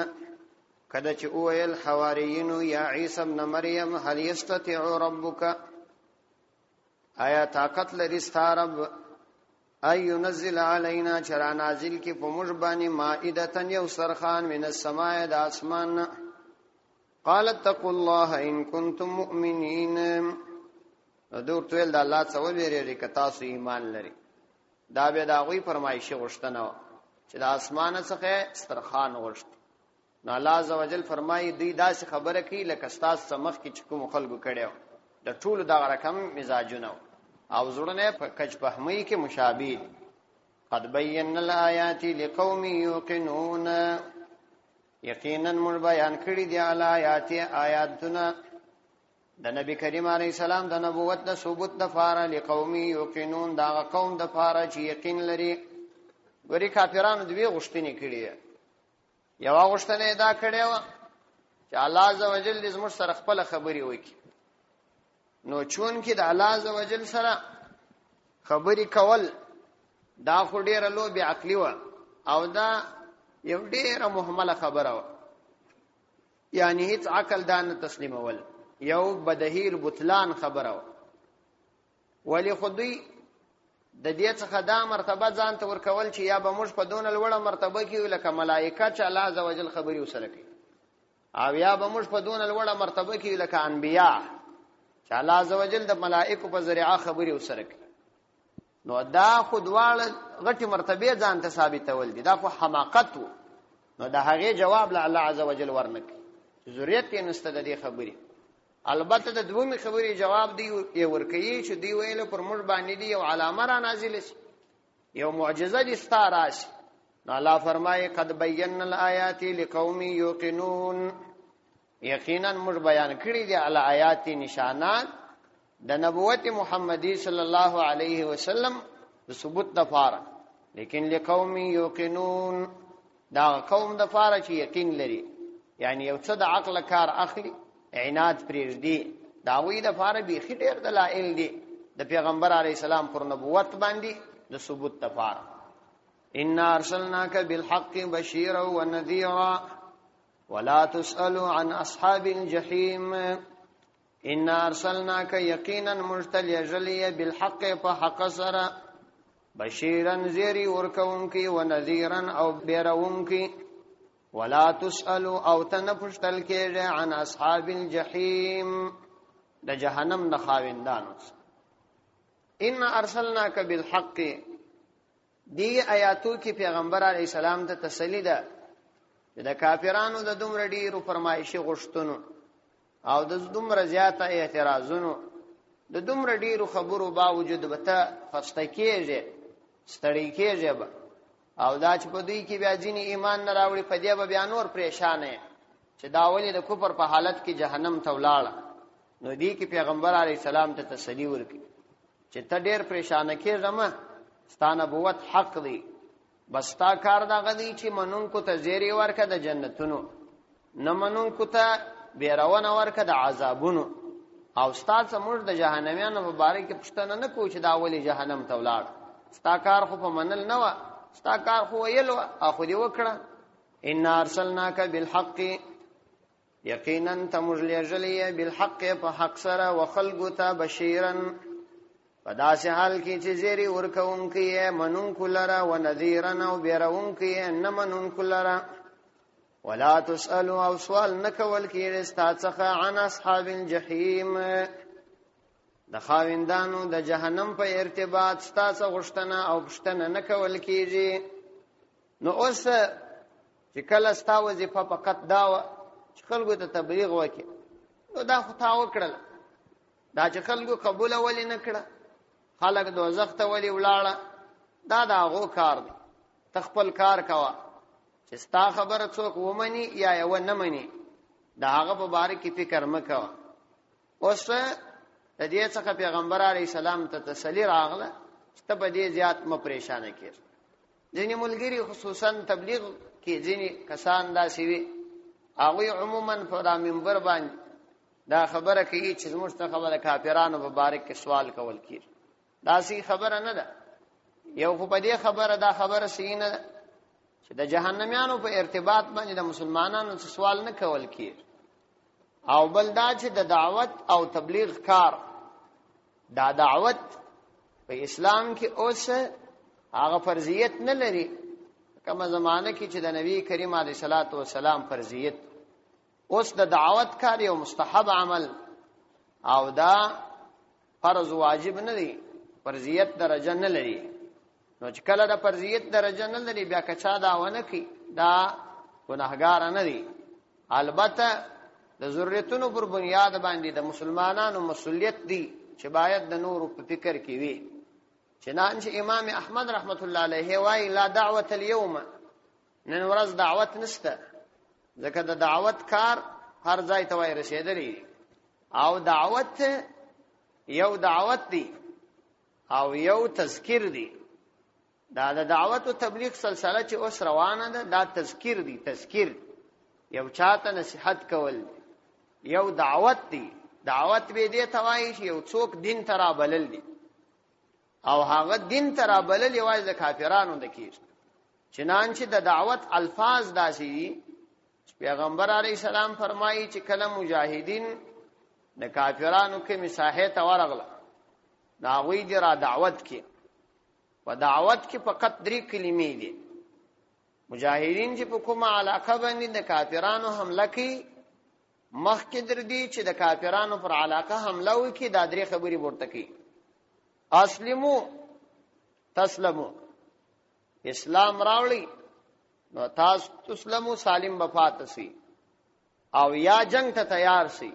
کله چې اویل حواریین یا عیسی ابن مریم هل یستطيع ربک آیا طاقت لري ستارب ای ينزل علينا چرا نازل کی په موږ باندې مائده یو سرخان من السماء د اسمان قالت اتقوا الله ان كنتم مؤمنين دور تویل د الله څخه ویری ک تاسو ایمان لري دا به دا غوي فرمایشي غشتنه چې د اسمان څخه سترخان غشت نو الله عزوجل فرمایي دی داسې خبره کوي لکه ستاسو سمخ کې چې کوم خلکو کړي د ټولو دغه رقم مزاجونه او زړونه په کچ فهمي کې مشابه قد بینا الآیات لقوم یوقنون یقینا مر بیان کړی دی آیاتونه د نبی کریم علیه السلام د نبوت د ثبوت د فار لقوم یوقنون دا قوم د فار چې یقین لري. ګوري کافرانو دوی غشتنی کړی یو غشتنه دا کړی و چې الله عزوجل دې زموږ سره خپل خبري وکړي. نو چون کې د الله عزوجل سره خبري کول دا خو ډیره لوی عقلی و او دا یو ډیره مهمله خبره و، یعنی هیڅ عقل دا نه تسلیمول، یو بدهیر بطلان خبره و. ولی خودی د دې څخه دا مرتبه ځان ته ورکول چې یا به موږ په دون لوړه مرتبه کې لکه ملائکه چې الله عزوجل خبري وسره کوي، او یا به موږ په دون لوړه مرتبه کې لکه انبیا چې الله عزوجل د ملائکه په ذریعہ خبري وسره کوي. نو دا خودواله غټي مرتبه ځان ته ثابتول دي، دا خو حماقت وو. نو دا هغه جواب له الله عزوجل ورنک ضرورت یې نشته د دې خبري. البته د دومره خبري جواب دی یو ورکیږي چې دی ویل پر موږ باندې دی یو علامه را نازل شي، یو معجزه دي ستاراشي. نو الله فرمایي قد بینا الآیات لقوم یوقنون یقینا موږ بیان کړی دي آیات نشانات د نبوت محمدی صلی الله علیه وسلم د ثبوت د فار، لیکن لقوم یوقنون دا قوم د فار چې یقین لري، یعنی یو څه د عقل کار اخلي عناد پرېږدي. دا وی د فار به خډیر دلایل دي د پیغمبر علی السلام پر نبوت باندې د ثبوت د فار. ان ارسلناک بالحق بشیرا ونذیرا ولا تسأل عن اصحاب الجحیم. ان ارسلناک یقینا مرسل جلی بالحق فحق سرا بشیرا زیری ورکونکی ونذیرا او بیرونکی ولا تسأل او تنپشتل کېږي عن اصحاب الجحیم د جهنم نه خاوندانو. ان ارسلناک بالحق دی آیاتو کې پیغمبر علی السلام ته تسلی ده د کافرانو د دومره ډیرو فرمایشي غشتونو او د دومره زیاته اعتراضونو د دومره ډیرو خبرو باوجود وته فستکیږي ستړی کېږي او دا چې په دوی کې بیا ځینې ایمان نه راوړي په دې به بیا نور پریشانه چې دا ولې د کفر په حالت کې جهنم ته ولاړه. نو دی کې پیغمبر علی السلام ته تسلی ورکړي چې ته ډېر پریشانه کېږه، ستا نبوت حق دی، بس تا کار دا غدي چې منونکو ته زیری ورکه د جنتونو، نه منونکو ته بیرونه ورکه د عذابونو. او ستا څخه د جهنميانو مبارک پښتنه نه کو چې دا ولې جهنم ته ولاړ، ستا کار خو په منل نه و، ستا کار خو ویلو اخو دی وکړه. ان ارسلناک بالحق یقینا تمرجلی بالحق په حق سره وخلقتا بشیرا پداسه حال کې چې زیری ورکوونکی منونکو لره و نذیرا او بیرونکی نه منونکو لره. ولا تسأل او سوال نکول کېږي ستا څخه عن اصحاب الجحیم د خاوندانو د جهنم په ارتباط ستاسو غشتنه او پښتنه نه کول کیږي. نو اوس چې کله ستا وظیفه فقط دا چې خلکو ته تبلیغ وکړي، نو دا خو تا وکړل، دا چې خلکو قبول ولې نه کړه، خلک دوزخ ته ولې ولاړه، دا د هغو کار دی. ته خپل کار کوه چې ستا خبره څوک ومني یا یې ونه مني، د هغه په باره کې فکر مه کوه. اوس د دې څخه پیغمبر علی السلام ته تسلی راغله چې ته په دې زیات م پریشانه کېږي. ځینې ملګري خصوصا تبلیغ کې ځینې کسان داسې وي، هغوی عموما په دا منبر باندې دا خبره کوي چې زموږ څخه به د کافرانو په باره کې سوال کول کېږي. داسې خبره نه ده. یو خو په دې خبره دا خبره صحیح نه ده چې د جهنميانو په ارتباط باندې د مسلمانانو څخه سوال نه کول کېږي، او بل دا چې د دعوت او تبلیغ کار، دا دعوت په اسلام کې اوس هغه فرضیت نه لري کومه زمانه کې چې د نبی کریم علیه الصلاۃ والسلام فرضیت. اوس د دعوت کار یو مستحب عمل او دا فرض واجب نه دی، فرضیت درجه نه لري. نو چې کله د فرضیت درجه نه لري بیا کچا دا ونه کی دا ګناهګار نه دی. البته د ضرورتونو پر بنیاد باندې د مسلمانانو مسؤلیت دی چې باید د نورو په فکر کې وي. چنانچه امام احمد رحمت الله علیه وای لا دعوت اليوم، نن ورځ دعوت نشته، ځکه د دعوت کار هر ځای ته وای رسیدلی، او دعوت یو دعوت دی او یو تذکیر دی. دا د دعوت او تبلیغ سلسله چې اوس روانه ده دا تذکیر دی، تذکیر یو چاته نصیحت کول، یو دعوت دی. دعوت به دې توای چې یو څوک دین ته را بلل دي، او هغه دین ته را بلل یوازې د کافرانو د کیږي. چنانچه د دعوت الفاظ داسې دي، پیغمبر علیه السلام فرمایي چې کله مجاهدین د کافرانو کې مساحه ته ورغله، هغوی دې را دعوت کې. په دعوت کې فقط 3 کلمې دي. مجاهدین چې په کومه علاقه باندې د کافرانو حمله کوي، مخکې در دي چې د کافرانو پر علاقه حمله وکړي، دا 3 خبرې ورته کوي: اسلمو، تسلمو، اسلام راوړي نو تاسو تسلمو سالم بفات سي، او یا جنگ ته تیار سي،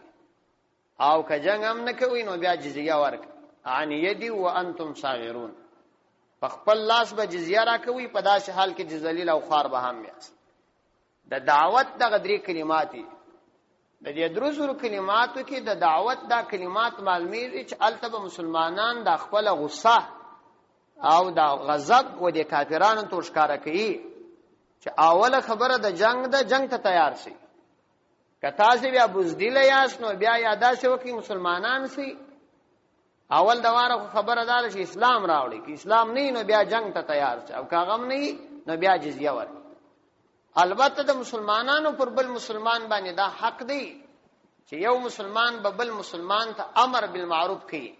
او که جنگ هم نه کوي نو بیا جزیه ورک عن یدی وانتم صاغرون، په خپل لاس به جزیه را کوي، په داسې حال کې چې ذلیل او خوار به هم یاست. د دعوت دغه 3 کلمات دي. د دې 300 کلماتو کې د دعوت دا کلمات معلومیږي چې البته مسلمانان د خپل غصه او د غضب و د کافرانو ته ښکارا کوي چې اوله خبره د جنگ ته تیار شي. که تاسو بیا بوزدل یاست نو بیا یاداش وکي مسلمانان سي، اول دواره خبره دار چې اسلام راوړي، که اسلام نه نو بیا جنگ ته تیار شي، او کاغم نه نو بیا جزیه ورکړي. البته د مسلمانانو پر بل مسلمان باندې دا حق دی چې یو مسلمان به بل مسلمان ته امر بالمعروف کوي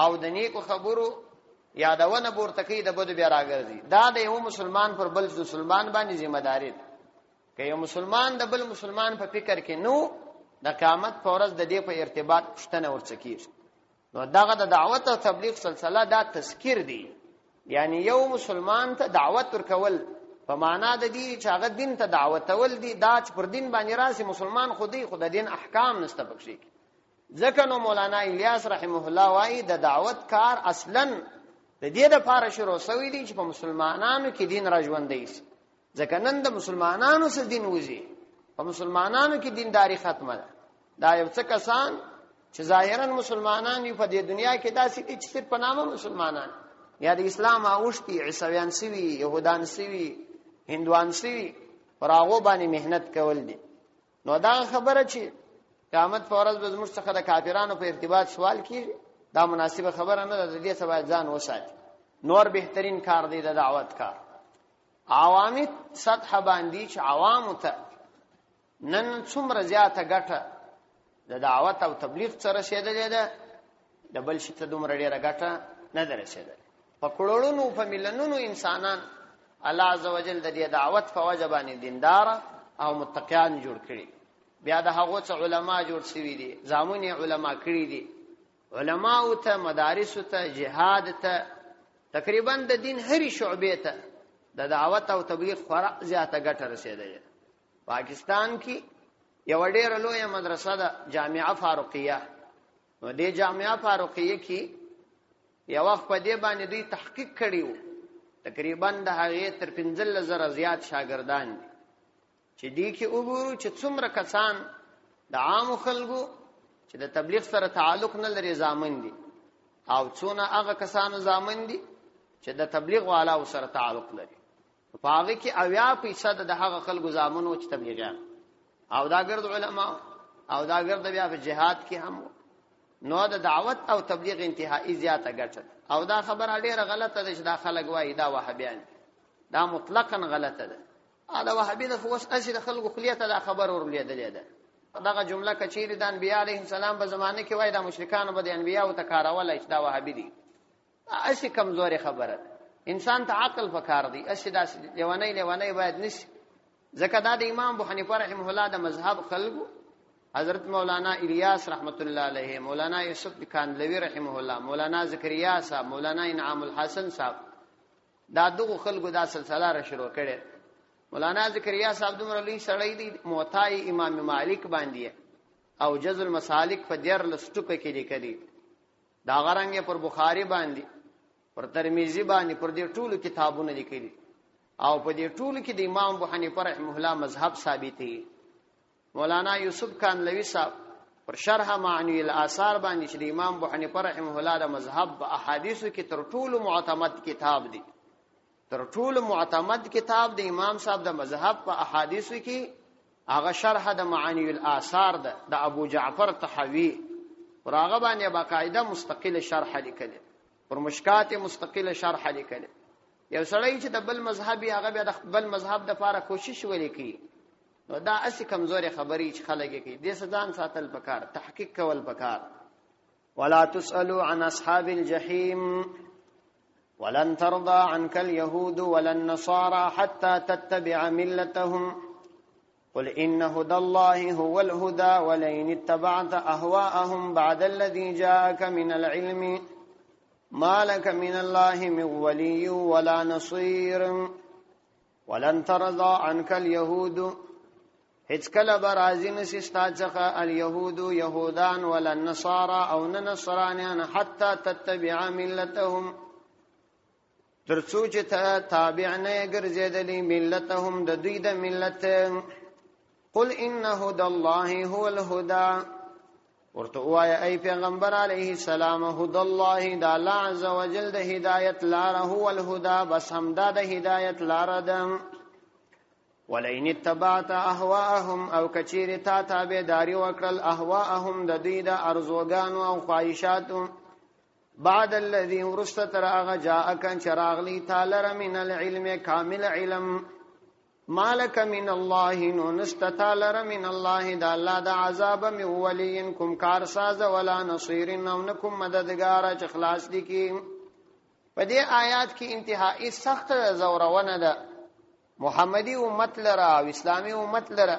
او د نیکو خبرو یادونه ورته کوي، د بده بیا راګرځي. دا د یو مسلمان پر بل مسلمان باندې ذمہ داری ده. که یو مسلمان د بل مسلمان په فکر کې نو د قیامت په ورځ د دې په ارتباط پښتنه ورڅکیږي. نو دغه د دعوت او تبلیغ سلسله دا تذکیر دی، یعنی یو مسلمان ته دعوت ورکول په معنا د دې چې هغه دین ته دعوت ول دي، دا چې پر دین باندې راسي مسلمان خودي خود دین احکام نسته بخشي. ځکه نو مولانا الیاس رحمه الله وايي د دعوت کار اصلا د دې لپاره شروع شوی دی چې په مسلمانانو کې دین راژوندي شي. ځکه نن د مسلمانانو سره دین وځي، په مسلمانانو کې دینداری ختمه ده. دا یو څه کسان چې ظاهرا مسلمانان په دې دنیا کې داسې دي چې صرف په نامه مسلمانان، یا د اسلام اوښتي عیسویان سوي، يهودان سوي، هندوان سوي، پر هغه باندې مهنت کول دي. نو دا خبره چې قیامت پر ورځ به زموږ څخه د کافرانو په ارتباط سوال کیږي، دا مناسبه خبره نه ده. د دې سبا ځان وساتي. نور بهترین کار دی د دعوت کار. عوامي سطح باندې چې عوامو ته نن څومره زیاته ګټه د دعوت او تبلیغ سره رسیدلې ده، د بل شي ته دومره ډیره ګټه نه ده رسیدلې. په کروڑونو په میلیونونو انسانان الله عزوجل د دې دعوت په وجه باندې دیندار او متقیان جوړ کړي. بیا د هغو څخه علما جوړ شوي دي، زامونی علما کړي دي. علماء ته، مدارس ته، جهاد ته، تقریبا د دین هرې شعبې ته د دعوت او تبلیغ خورا زیاته ګټه رسیدلې. پاکستان کې یو ډېره لویه مدرسه ده، جامعه فاروقیه. نو دې جامعه فاروقیه کې یو وخت په دې باندې دوی تحقیق کړی و، تقریبا د هغې تر 15,000 زیات شاګردان دي چې دې کې وګورو چې څومره کسان د عامو خلکو چې د تبلیغ سره تعلق نه لري زامن دي، او څونه هغه کسانو زامن دي چې د تبلیغ والا سره تعلق لري. په هغه کې 80% د هغه خلکو زامنو چې تبلیغیان او دا ګرد علما او دا ګرد بیا په جهاد کې هم. نو د دعوت او تبلیغ انتهایی زیاته ګټه، او دا خبره ډیره غلطه ده چې دا خلک وایي دا وهابیان، دا مطلقاً غلطه ده. دا وهابي د خو اصل د خلکو خلیته دا خبر ورلیدلې ده. دغه جمله کچیر د انبیاء علیهم السلام په زمانه کې وای دا مشرکان به د انبیاء او تکارول چې دا وهابي دي. اسی کمزوري خبره. انسان ته عقل پکار دی، اسی دا لیوانه باید نشي. ځکه دا د امام ابو حنیفه رحمه الله د مذهب خلکو، حضرت مولانا الیاس رحمت الله علیه، مولانا یوسف کاندلوی رحمه الله، مولانا زکریا صاحب، مولانا انعام الحسن صاحب، دا دغه خلکو دا سلسله را شروع کړي. مولانا زکریا صاحب دومره لوی سړی دی، موطا امام مالک باندې او جز المسالک په 14 کې لیکلي، دا غرانګه پر بخاری باندې پر ترمذی باندې پر دې ټولو کتابونه لیکلي او په دې ټولو کې د امام ابو حنیفه رحمه الله مذهب ثابت دی. مولانا یوسف کانلوی صاحب پر شرح معنی الاثار باندې چې د امام ابو حنیفه رحمه الله د مذهب په احادیثو کې تر ټولو معتمد کتاب دی، تر ټولو معتمد کتاب د امام صاحب د مذهب په احادیثو کې هغه شرح د معانی الاثار ده د ابو جعفر طحاوی، پر هغه باندې باقاعده مستقله شرح لیکل، پر مشکات مستقله شرح لیکل. یو سړی چې د بل مذهبي هغه بیا د بل مذهب د لپاره کوشش ولیکي نو دا اسی کمزوري خبري چې خلک کوي، دې ځان ساتل پکار، تحقیق کول پکار. ولا تسألوا عن اصحاب الجحيم ولن ترضى عنك اليهود ولا النصارى حتى تتبع ملتهم قل إن هدى الله هو الهدى ولئن اتبعت أهواءهم بعد الذي جاءك من العلم ما لك من الله من ولي ولا نصير ولن ترضى عنك اليهود هیڅ کله به راضي نشي ستا څخه اليهود يهودان ولا النصارى او نصرانيان حتى تتبع ملتهم ترڅو چې تابع نه ګرځېدلې ملتهم د دوی د ملت. قل ان هدى الله هو الهدى ورته وایا ای پیغمبر علیه السلام هدى الله د الله عز وجل د هدایت لار هو الهدى بس همدا د هدایت لار ده. ولئن اتبعت اهواءهم او کچیر تا تابعداري وکړل اهواءهم د دوی د ارزوګانو او خواهشاتو بعد الذي ورستر اغه جاءك چراغلی تعالی من العلم کامل علم مالک من الله نو نستتالر من الله دا الله دا عذاب من ولینکم کارساز ولا نصیر نو نکم مددگار چې خلاص دي کی. په دې آیات کې انتهایی سخت زورونه ده محمدي امت لره او اسلامی امت لره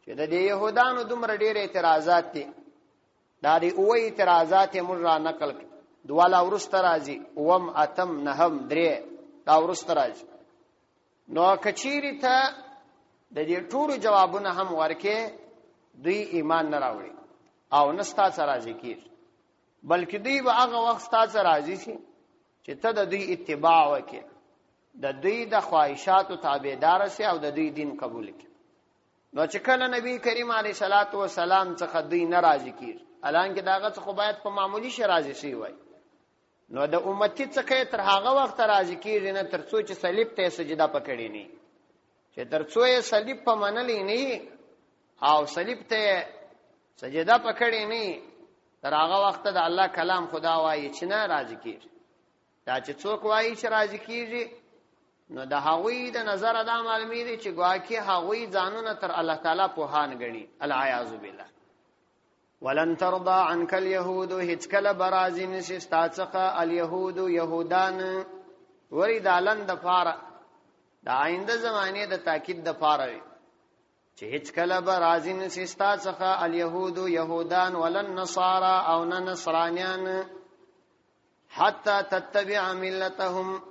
چې د يهودانو دومره ډېر اعتراضات دي. دا دی او اعتراضات موږ را نقل دواله ورسته راځي وم اتم نهم درې دا ورسته راځي. نو کچيري ته د دې ټولو جوابونه هم ورکه دوی ایمان نه راوړي او نستا سره ذکر بلکې دوی به هغه وخت تاسو راځي چې ته د دوی اتباع وکې، د دوی د خواهشاتو تابعدار شې او د دوی دین قبول کړې. نو چې کله نبی کریم علیه صلوات و سلام څخه دوی ناراضي کړي الان کې داغه څخه باید په معمولی شی راضي شي وای نو د امتی څخه تر هغه وخت راضي کیږي نه تر څو چې صلیب ته سجده پکړي نه، چې تر څو یې صلیب په منلې نه او صلیب ته سجده پکړي نه تر هغه وخت د الله کلام خدا وایي چې نه راضي کیږي. دا چې څوک وایي چې راضي کیږي نو د هغوی د نظر دا معلومی دي چې ګواکې هغوی ځانونه تر الله تعالی په هان غني. العیاذ بالله. ولن ترضى عنك اليهود هیڅ کله برازي نشي ستاسخه اليهود يهودان ورید علن د فار د آینده زمانه د تاکید د فار چې هیڅ کله برازي نشي ستاسخه اليهود يهودان ولن نصارى او نصرانيان حتى تتبع ملتهم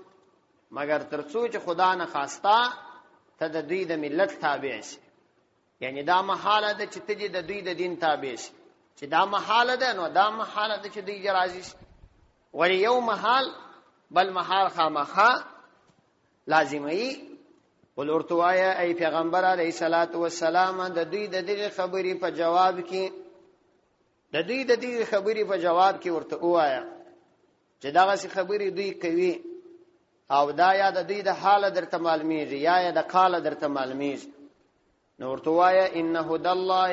مگر ترڅو چې خدا نه خواستا ته د دوی د ملت تابع شي. یعنی دا محاله ده چې ته د دوی د دین تابع شي، چې دا محاله ده نو دا محاله ده چې دوی راضي شي. ولی یو محال بل محال خامخا لازمي. قل ارتوایا ای پیغمبر علیه الصلاۃ والسلام د دوی د دې خبرې په جواب کې ورته وایا چې داغه خبرې دوی کوي او دا یا د دوی د حال درته معلومیږي یا د قال درته معلومیږي. نو ورته وایا ان هدى الله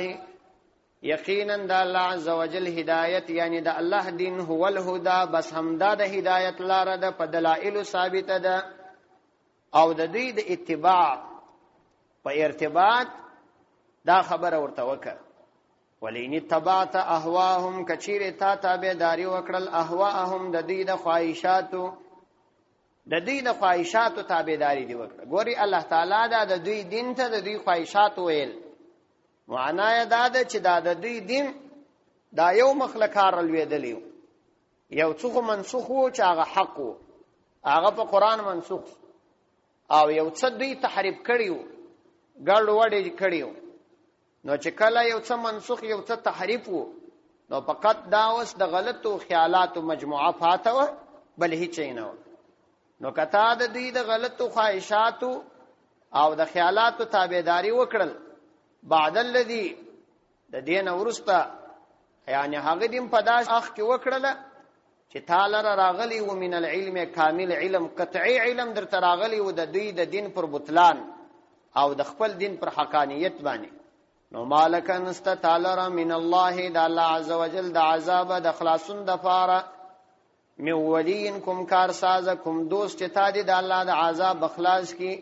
یقینا د الله عز وجل هدایت یعنی د الله دین هو الهدى بس همدا د هدایت لار ده په دلایل ثابته ده او د دوی د اتباع په ارتباط دا خبره ورته وکړه. ولئن اتبعت اهواهم کچیر تا تابعداري وکړل اهواهم د دوی د خواهشاتو تابعداري دی وکړه. ګوري الله تعالی دا د دوی دین ته د دوی خواهشات ویل معنا دا ده چې دا د دوی دین دا یو مخلقار لویدلی یو څوک منسوخ وو چې هغه حق وو هغه په قران منسوخ او یو څه دوی تحریف کړیو ګړ وړي کړیو. نو چې کله یو څه منسوخ یو څه تحریف وو نو فقط دا اوس د غلطو خیالاتو مجموعه فاتوه بل هیڅ نه. نو کتا د دوی د غلطو خواهشاتو او د خیالاتو تابعداري وکړل بعد الذي د دین ورسته، یعنی هغه دیم په داس اخ کې وکړل چې تعالی راغلی و من العلم کامل علم قطعی علم در تراغلی و د دوی د دین پر بطلان او د خپل دین پر حقانیت باندې. نو مالک نست تعالی من الله د الله عز وجل د عذاب د خلاصون د فاره من ولین کوم کار ساز کوم دوست چې تا دي د الله د عذاب بخلاص کی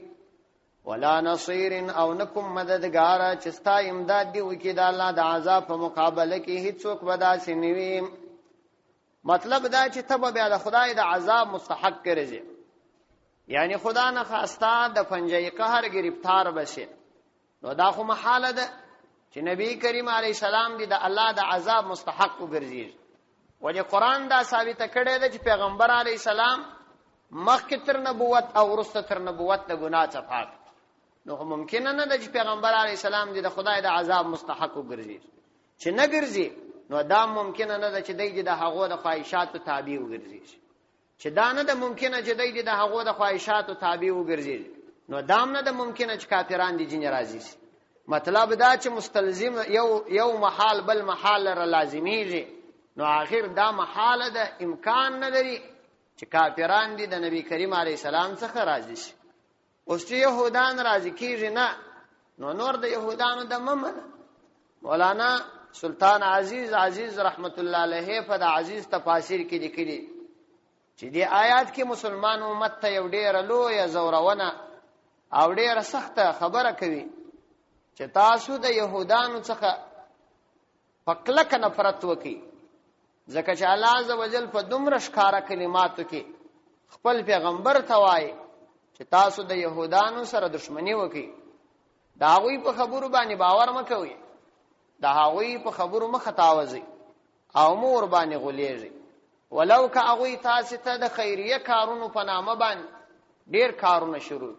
ولا نصير او نکم مددگار چې ستا امداد دی وکي د الله د عذاب په مقابله کې هیڅوک ودا سنوي. مطلب دا چې تب بیا د خدای د عذاب مستحق کړي، یعنی خدا نه خواسته د پنجې قهر گرفتار بشي. نو دا خو محاله ده چې نبی کریم علیه السلام دی د الله د عذاب مستحق وګرځي. ولی قرآن دا ثابت کړی ده چې پیغمبر علیه السلام مخکې تر نبوت او وروسته تر نبوت د ګناه څخه پاک. نو ممکن نه ده چې پیغمبر علیه السلام دی د خدای د عذاب مستحق وګرځي. چې نه ګرځي نو دا ممکن نه ده چې دی د هغو د خواهشاتو تابع وګرځي. چې دا نه ده ممکنه چې دی د هغو د خواهشاتو تابع وګرځي، نو دام نه ده ممکنه چې کافران دي جن راضي شي. مطلب دا چې مستلزم یو محال بل محال را لازمیږي، نو آخر دا محال ده امکان نه لري چې کافران دي د نبی کریم علیه السلام څخه راضي شي. اوس چې يهودان راضي کیږي نه، نو نور د يهودانو د ممنه. مولانا سلطان عزیز رحمت الله علیه په د عزیز تفاسیر کې لیکلي چې دی آیات کې مسلمان امت ته یو ډېر لوی زورونه او ډېر سخته خبره کوي چې تاسو د يهودانو څخه پکلک نفرت وکي، ځکه چې الله عز وجل په دومره ښکارا کلماتو کې خپل پیغمبر ته وایي چې تاسو د يهودانو سره دښمنی وکي. دا هغوی په خبرو باندې باور مکوئ، دا هغوی په خبرو مخ تاوځي او مور باندې غولېږي. ولو که هغوی تاسو ته د خیریه کارونو په نامه باندې ډېر کارونه شروع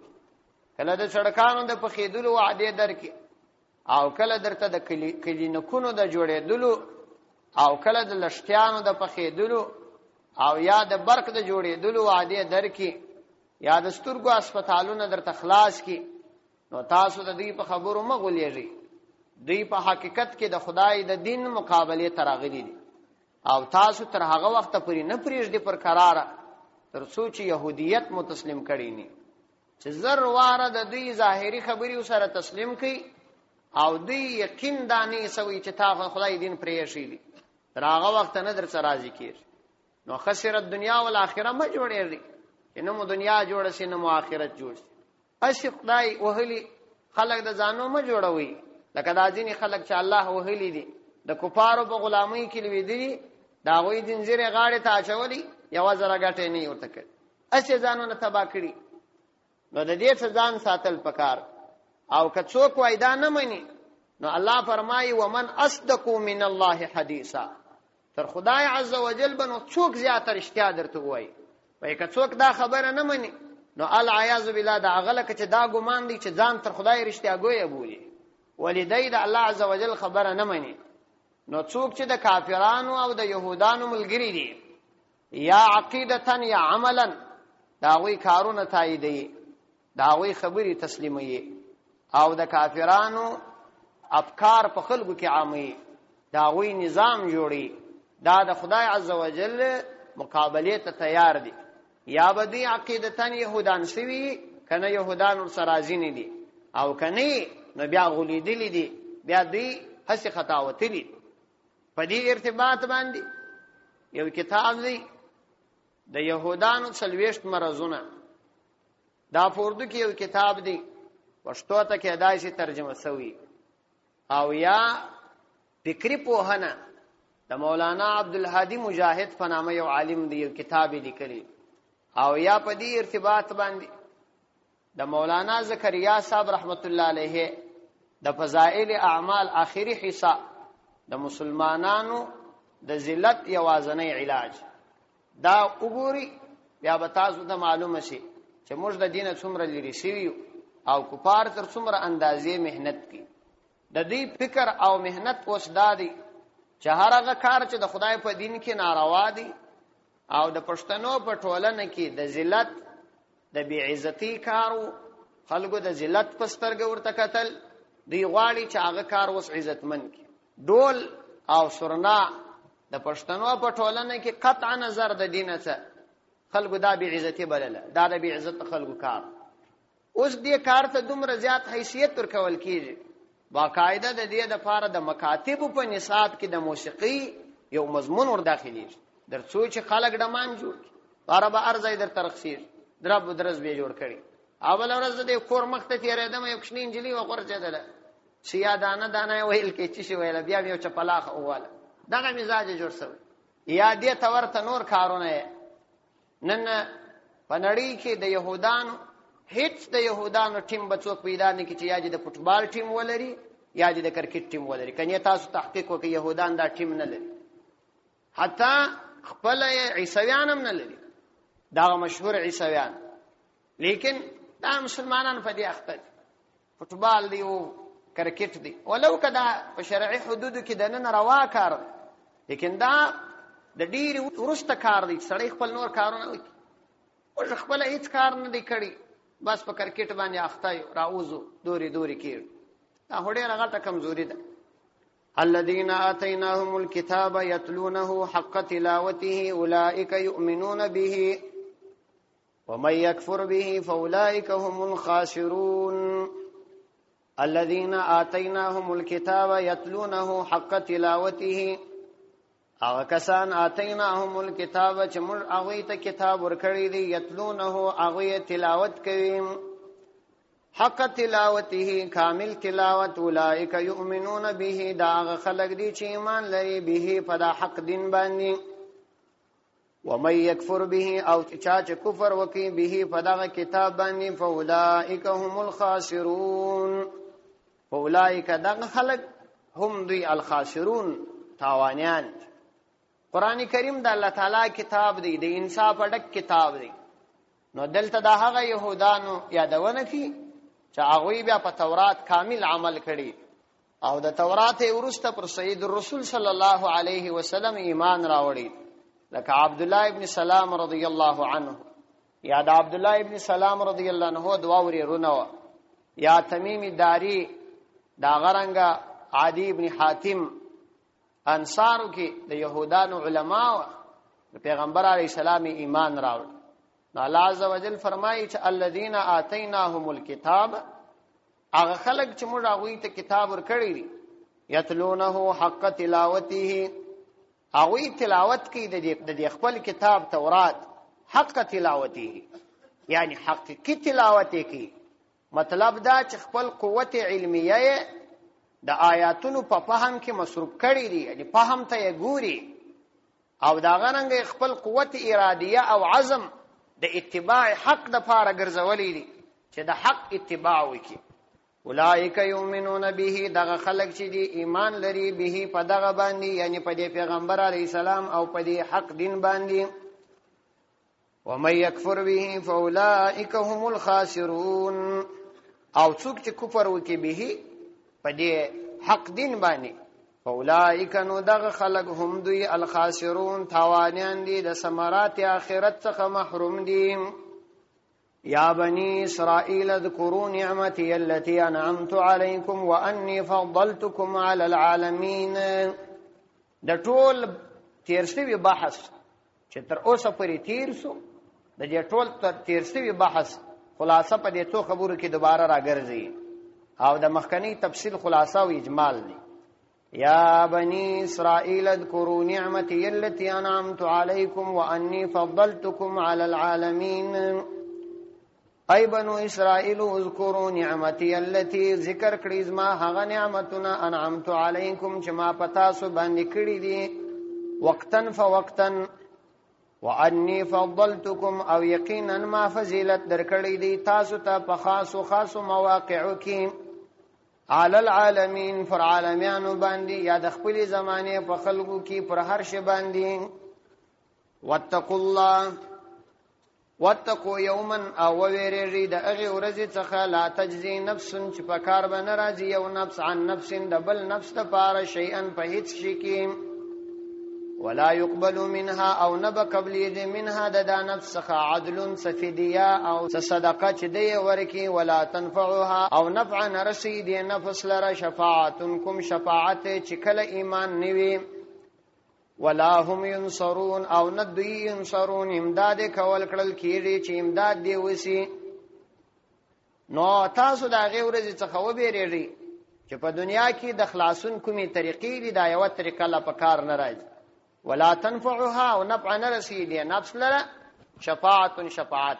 کله د سړکانو د پخېدلو وعده درکې، او کله درته د کلینیکونو د جوړېدلو، او کله د لشتیانو د پخېدلو، او یا د برق د جوړېدلو وعده درکې، یا د سترګو هسپتالونه درته خلاص کی، نو تاسو د دې په خبرو مه غولېږئ. دوی په حقیقت کې د خدای د دین مقابله تراغلي دي، او تاسو تر هغه وخت پورې نه پریږدئ پر قراره تر څو چې يهودیت مو تسلیم کړي نه. چې زر واره د دوی ظاهري خبرې سره تسلیم کړي او دوی یقین دانې سوي چې تا خدای دین پرې شي دي، تر هغه وخت نه در سره راضي کیږي. نو خسرت دنیا او آخرت ما جوړېږي، چې نو دنیا جوړ شي نو آخرت جوړ شي. اسی خدای وهلي خلق د ځانو ما جوړوي، لکه دا ځینې خلق چې الله وهلي دي د کفارو په غلامۍ کې لویدلي، دا غوی دینځره غاړه ته اچولي، یو زره غټه نه ورته کړ، اسی ځانونه تبا کړی. نو د دې ځان ساتل پکار. او که څوک وایدا نه مني، نو الله فرمایي ومن اصدق من الله حدیثا، تر خدای عز وجل بنو څوک زیات رښتیا درته وایي. وای که څوک دا خبره نه مني، نو العیاذ بالله دا غلک چې دا ګمان دی چې ځان تر خدای رښتیا ګوي بولي، ولدی دا الله عز وجل خبره نه مني. نو څوک چې د کافرانو او د يهودانو ملګری دي، یا عقیدتن یا عملا، دا غوي کارونه تاییدي، دا غوي خبري تسلیمي، او د کافرانو افکار په خلکو کې عامي، دا غوي نظام جوړي، دا د خدای عز وجل مقابله ته تیار دي. یا بدی عقیدتن يهودان سوي کنه يهودان سرازین دي، او کنه نو بیا غلیدلی دي، بیا دی هسي خطاوتلی. په دې ارتباط باندې یو کتاب دی د يهودانو 40 مرزونه، دا پوردو کې یو کتاب دی پښتو ته کې دایسي ترجمه شوی، او یا فکری پوهنه د مولانا عبدالهادي مجاهد په نامه یو عالم دی یو کتاب لیکلی، او یا په دې ارتباط باندې د مولانا زکریا صاحب رحمت الله علیه د فضائل اعمال آخری حصہ د مسلمانانو د ذلت یوازنی علاج، دا وګوري بیا به تاسو ته معلومه شي چې موږ د دینه څومره لري شوی او کفار تر څومره اندازې مهنت کوي. د دې فکر او مهنت اوس دادي چې هر هغه کار چې د خدای په دین کې ناروا دي او د پښتنو په ټولنه کې د ذلت د بی عزتی کارو خلکو د ذلت په سترګه ورته کتل دی غواړي چې هغه کار وس عزتمن کی ډول او سرنا د پښتنو په ټولنه کې قطع نظر د دینه څخه خلکو دا بی عزتی بلله دا د بی عزت خلکو کار اوس دې کار ته دومره زیات حیثیت ورکول کیږي باقاعده د دې د پاره د مکاتب په نصاب کې د موسیقي یو مضمون ور داخلي درڅو چې خلک ډمان جوړ بار به ارزای در ترخصیر درب درز به جوړ کړي اول ورځ د کور مخ ته تیرېدم یو کښنی انجلی وغورځه ده سیا دانه دانه ویل کې چې ویل بیا یو چپلاخ اواله دغه مزاج جوړ شو یا دې تورته نور کارونه نن پنړی کې د يهودانو هیڅ د يهودانو ټیم بچوک پیدا نه کی چې یا د فوټبال ټیم ولري یا د کرکټ ټیم ولري کني تاسو تحقیق وکړئ يهودان دا ټیم نه لري حتی خپل عیسویان هم نه لري دا مشهور عیسویان لیکن دا مسلمانان په دې اخته فوټبال دی او کرکټ دی ولو کدا په شرعي حدودو کې د نن روا کار لیکن دا د ډیر ورسته کار دی سړی خپل نور کارونه وکړي او خپل هیڅ کار نه دی کړی بس په کرکټ باندې اخته راوزو دوري کې دا هډه راغټه کمزوري ده الذين آتيناهم الكتاب يتلونه حق تلاوته أولئك يؤمنون به ومن يكفر به فأولئك هم الخاسرون الذين آتيناهم الكتاب يتلونه حق تلاوته کسان آتيناهم الكتاب چې موږ هغه ته کتاب ورکړی دی یتلونه هغه تلاوت کوي حق تلاوته کامل تلاوت اولئک یؤمنون به دا خلق دی چې ایمان لري به په دا حق دین باندې ومن یکفر به او چا چې کفر وکي به په دا کتاب باندې فاولئک هم الخاسرون اولئک دا خلق هم دی الخاسرون تاوانیان قرآن کریم د الله تعالی کتاب دی د انصاف ډک کتاب دی نو دلته دا هغه يهودانو یادونه کی چې هغه بیا په تورات کامل عمل کړي او د تورات ورسته پر سید الرسول صلی الله علیه وسلم ایمان راوړي لکه عبد الله ابن سلام رضی الله عنه یا د عبد الله ابن سلام رضی الله عنه دوا ورونه یا تمیم داری دا غرنګ عادی ابن حاتم انصارو کې د يهودانو علما د پیغمبر علی السلام ایمان راوړ نو الله عز وجل فرمایي چې الذين آتيناهم الكتاب هغه خلق چې موږ هغه ته کتاب ورکړی دي یتلونه حق تلاوته هغه تلاوت کوي د خپل کتاب تورات حق تلاوته یعنی حقیقي تلاوت کوي مطلب دا چې خپل قوت علمیه د آیاتونو په فهم کې مصروف کړی دي یعنی فهم ته ګوري او دا غننګ خپل قوت ارادیه او عزم د اتباع حق د پاره ګرځولې دي چې د حق اتباع وکړي اولئک یؤمنون به دغه خلق چې دي ایمان لري به په دغه باندې یعنی په دې پیغمبر علی السلام او په دې حق دین باندې ومن یکفر به فاولئک هم الخاسرون او څوک چې کفر وکړي به په دې حق دین باندې اولئک نو دغه خلق هم دوی الخاسرون تاوانیان دي د ثمرات اخرت څخه محروم دي یا بنی اسرائیل اذکروا نعمتي التي انعمت عليكم واني فضلتكم على العالمين د ټول تیرشوی بحث چې تر اوسه پرې تیر سو د دې ټول تیرشوی بحث خلاصه په دې څو خبرو کې دوباره راګرځي او د مخکنی تفصیل خلاصه او اجمال دی یا بنی اسرائیل اذکروا نعمتي التي انعمت عليكم واني فضلتكم على العالمين ای بنو اسرائیل اذکروا نعمتي التي ذکر کړی زما هغه نعمتونه انعمت عليكم چې ما پتا سو باندې کړی دي وقتا فوقتا واني فضلتكم او یقینا ما فضیلت درکړی دي تاسو ته په خاصو مواقعو کې على العالمين فر عالميانو باندې یا د خپل زمانه په خلقو کې پر هر شی باندې واتقوا الله واتقوا يوما او ويري د اغه ورځ څخه لا تجزي نفس چې په کار باندې راځي یو نفس عن نفس د بل نفس ته پاره شيئا په هیڅ شي کې ولا يقبل منها او نب قبل يد منها د نفس عدل سفديا او صدقه چې دی ورکی ولا تنفعها او نفع نرسي دی نفس لره شفاعت کوم شفاعت چې کله ایمان نیوي ولا هم ينصرون او ندوی ينصرون امداد کول کړل کیږي چې امداد دی وسی نو تاسو دا غي ورځ څخه وبېریږي چې په دنیا کې د خلاصون کومي طریقې دي دا یو طریقه لا پکار نه راځي ولا تنفعها او نفع نرسي دي نفس لره شفاعت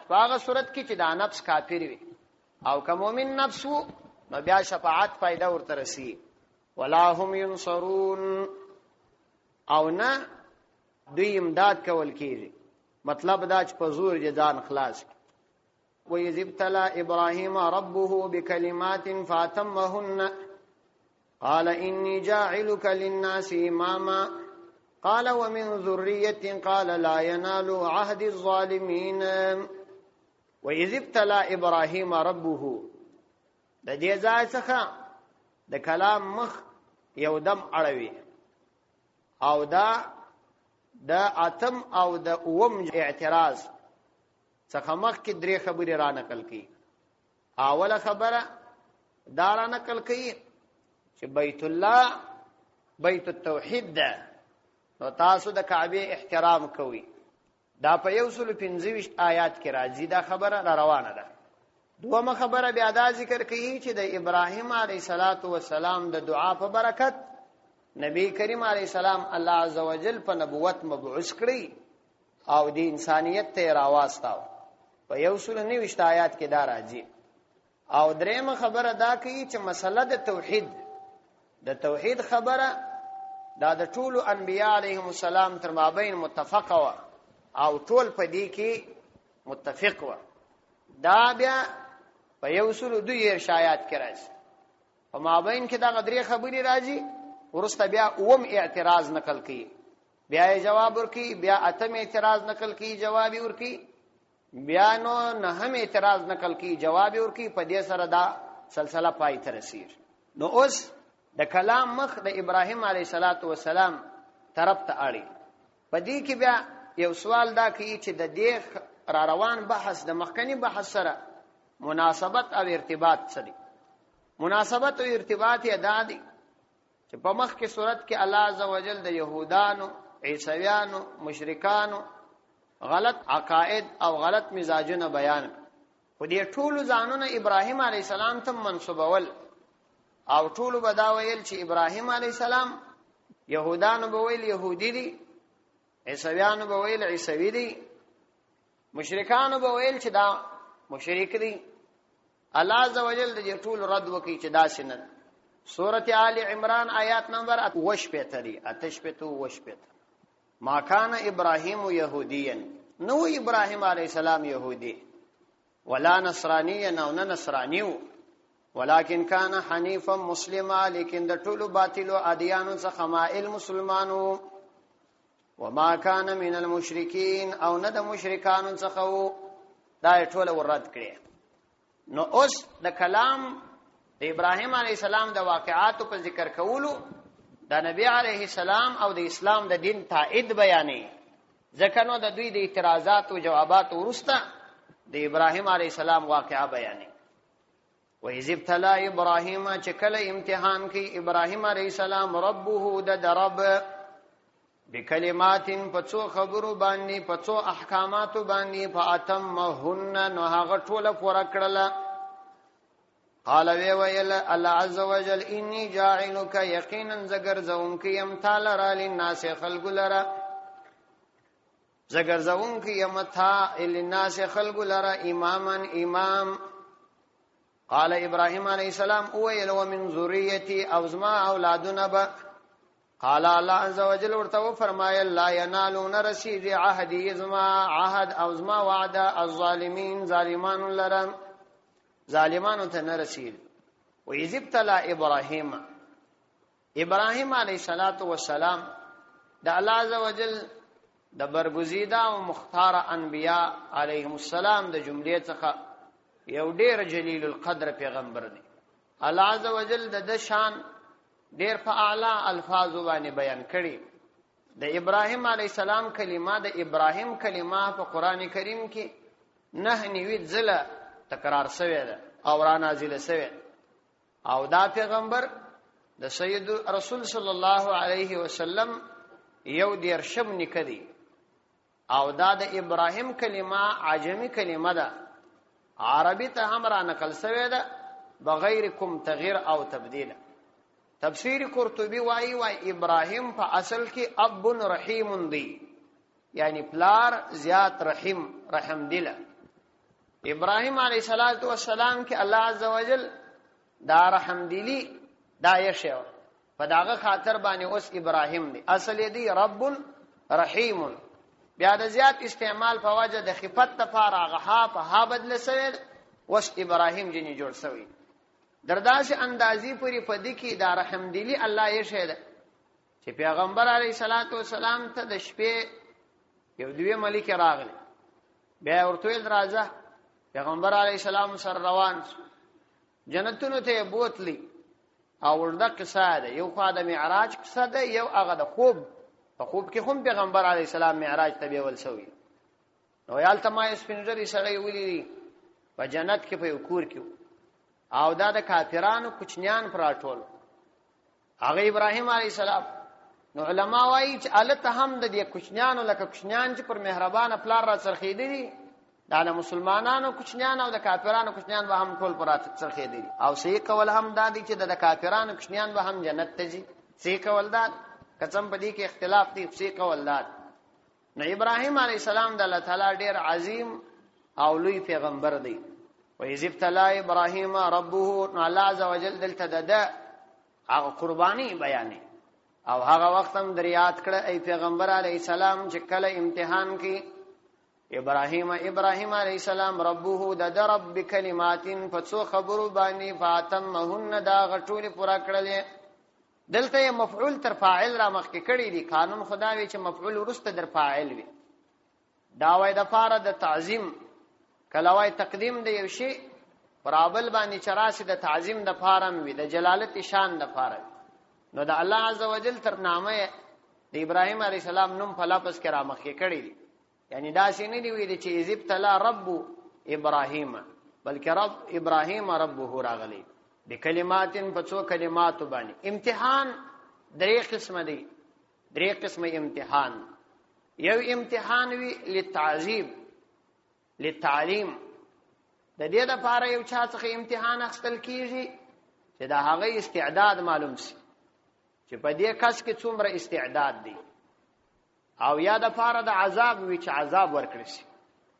په هغه صورت کې چې دا نفس کافر وي او که مؤمن نفس نو بیا شفاعت فائدہ ورته رسي ولا هم ينصرون او نه دوی امداد کول کیږي مطلب دا چې په زور جزان خلاص وَإِذِ ابْتَلَى إِبْرَاهِيمَ رَبُّهُ بِكَلِمَاتٍ فَأَتَمَّهُنَّ قَالَ إِنِّي جَاعِلُكَ لِلنَّاسِ إِمَامًا قال ومن ذرية قال لا ينال عهد الظالمين وإذ ابتلى إبراهيم ربه د دې ځای څخه د کلام مخ یو دم اړوي او دا د اتم او د اوم اعتراض څخه مخ کې درې خبرې را نقل کړي اوله خبره دا را نقل کړي چې بیت الله بیت التوحید ده نو تاسو د کعبه احترام کوئ دا په 125 آیات کې راځي دا خبره را روانه ده دومره خبره بیا دا ذکر کوي چې د ابراهیم علیه السلام د دعا په برکت نبی کریم علیه السلام الله عزوجل په نبوت مبعوث کړی او د انسانیت ته راواستاو په 129 آیات کې دا راځي او درېمه خبره دا کوي چې مسله د توحید خبره دا د ټولو انبیاء علیهم السلام تر مابین متفقه و او ټول په دې کې متفق و دا بیا په 102 آیات کې راځي په مابین کې دا غدري خبري راځي ورسته بیا اوم اعتراض نقل کړي بیا جواب ورکړي بیا اتم اعتراض نقل کړي جواب ورکړي بیا نو نهم اعتراض نقل کړي جواب ورکړي په دې سره دا سلسله پای ته رسیږي نو اوس د کلام مخ د ابراهیم علیه السلام طرف ته اړي په دې کې بیا یو سوال دا کوي چې د دې را روان بحث د مخکنی بحث سره مناسبت او ارتباط څه دي مناسبت او ارتباط یې دا دي چې په مخ کې صورت کې الله عزوجل د يهودانو عیسویانو مشرکانو غلط عقاید او غلط مزاجونه بیان خو دې ټول ځانونه ابراهیم علیه السلام ته منسوبول او ټول بداویل چې ابراهیم علیه السلام يهودانو به ویل يهودي دي عیسویانو به ویل عیسوي دي مشرکانو به ویل چې دا مشرک دي الله عزوجل دې ټول رد وکړي چې دا سنت سورۃ آل عمران آیات نمبر 88 ما کان ابراهیم یهودیا نو ابراهیم علیه السلام یهودی ولا نصرانی نو نصرانیو ولكن كان حنيفا مسلما لیکن د ټولو باطلو ادیانو څخه مائل مسلمانو وما كان من المشركين او نه د مشرکانو څخه دا ټول ورد کړي نو اوس د کلام د ابراهیم علیه السلام د واقعاتو په ذکر کولو د نبی علیه السلام او د اسلام د دین تایید بیانې ځکه نو د دوی د اعتراضات او جوابات ورسته د ابراهیم علیه السلام واقعا بیانې وَإِذِ ابْتَلَى إِبْرَاهِيمَ چکل امتحان کی ابراهیم علیہ السلام ربه د رب بکلمات پڅو خبرو باندې پڅو احکاماتو باندې فاتمهن نو هغه ټوله پوره کړل قال ویل الله عز وجل انی جاعلک یقینا زگر زون کی امثال را للناس خلق لرا زگر زون کی امثال للناس خلق لرا اماما امام قال ابراهيم عليه السلام اويل ومن ذريتي او زما اولادنا با قال الله عز وجل ورته فرمایل لا ينالون رشید عهدي زما عهد او زما وعده الظالمين ظالمان لرم ظالمانو ته نه رسید و اذ ابتلى ابراهيم عليه السلام د الله عز وجل د برگزیده او مختار انبیاء علیهم السلام د جملې څخه یو ډیر جلیل القدر پیغمبر دی الله عز وجل د شان ډیر په اعلی الفاظ باندې بیان کړي د ابراهیم علی السلام کلمه د ابراهیم کلمه په قران کریم کې 9 ځله تکرار شوی ده او را نازله شوی او دا پیغمبر د سید رسول صلی الله علیه وسلم یو دیرشم نکدي او دا د ابراهیم کلمه عجمی کلمه ده عربی ته هم را نقل شوی ده بغیر کوم تغییر او تبديل. تفسیر قرطبی وای ابراهیم په اصل کې اب رحیم دی، یعنی پلار زیات رحم دیله. ابراهیم علیه السلام کې الله عزوجل دا رحم دیلی دا یشو په داغه خاطر باندې اوس ابراهیم دی، اصل دی رب رحیم. بیا د زیات استعمال په وجه د خفت لپاره غها په ها بدل شوی اوس ابراهیم جنې جوړ شوی. درداش اندازي پوری پدې کې دا رحم دیلی الله یې شه چې پیغمبر علیه السلام ته د شپې یو دوی ملک راغلی، بیا ورته راځه پیغمبر علیه السلام سره روان جنتونو ته بوتلی او ورده قصه ده، یو خوا د معراج قصه ده، یو هغه د خوب په خوب کې هم پیغمبر علیه السلام معراج ته بیول شوی. نو یالته ما سپینځري سره ویلي په جنت کې په یو کور کې او دا د کافرانو کوچنیان پراټول هغه ابراهیم علیه السلام. نو علما وایي چې الته هم د دې کوچنیانو لکه کوچنیان چې پر مهربانه پلار را څرخېدلي دا د مسلمانانو کوچنیان او د کافرانو کوچنیان به هم ټول پر څرخېدلي. او صحیح کول هم دا دي چې د کافرانو کوچنیان به هم جنت ته ځي. صحیح کول دا قسم په دې کې اختلاف دی، صحیح کول دا. نو ابراهیم علیه السلام د الله تعالی ډیر عظیم او لوی پیغمبر دی. وَإِذِ ابْتَلَى إِبْرَاهِيمَ رَبُّهُ، نو الله عز وجل دلته د هغه قرباني بیانې او هغه وخت هم دریات کړه ای پیغمبر علیه السلام چې کله امتحان کې ابراهیم علیه السلام ربه د رب بکلمات فڅو خبرو باندې فاتمهن دا غټول پورا کړل. دلته مفعول تر فاعل را مخکې کړی دی، قانون خدای چې مفعول ورسته در فاعل وي. دا وای د فاره د تعظیم کلوای تقدیم دی یو شی پرابل باندې چراسه د تعظیم د فارم وي، د جلالت شان د فارم. نو د الله عزوجل تر نامه د ابراهیم علیه السلام نوم په لفظ کې را مخکې کړی دی، یعنی دا شی نه دی ویل چې اذ ابتلا رب ابراهیم، بلکې رب ابراهیم ربه راغلی بکلماتن په څو کلمات باندې. امتحان درې قسم دی، درې قسم امتحان. یو امتحان وی للتعذيب للتعلیم، د دې لپاره یو چا څخه امتحان اخستل کیږي چې دا هغه استعداد معلوم شي چې په دې کس کې څومره استعداد دی، او یا د لپاره د عذاب وی چې عذاب ورکړي شي.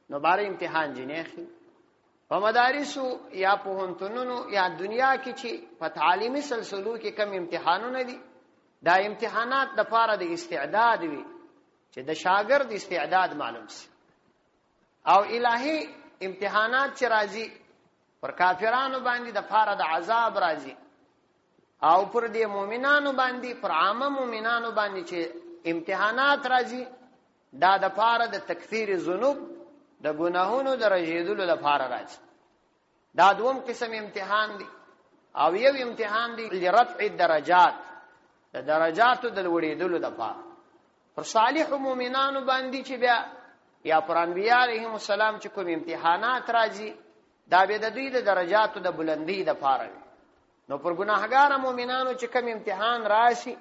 نو بار امتحان جنېخي په مدارسو یا په هنتونو یا دنیا کې چې په تعلیمي سلسلو کې کم امتحانونه دي، دا امتحانات د لپاره د استعداد وی چې د شاګرد استعداد معلوم شي. او الهی امتحانات چې راځي پر کافرانو باندې د لپاره د عذاب راځي، او پر دې مؤمنانو باندې پر عامه مؤمنانو باندې چې امتحانات راځي دا د لپاره د تکفیر ذنوب د ګناهونو د رجیدلو لپاره راځي. دا دوم قسم امتحان دی. او یو امتحان دی لرفع الدرجات، د درجاتو د لوړېدلو لپاره پر صالح مؤمنانو باندې چې بیا یا پر انبیاء علیهم السلام چې کوم امتحانات راځي دا به د دوی د درجاتو د بلندۍ لپاره. نو پر ګناهګار مؤمنانو چې کوم امتحان راشي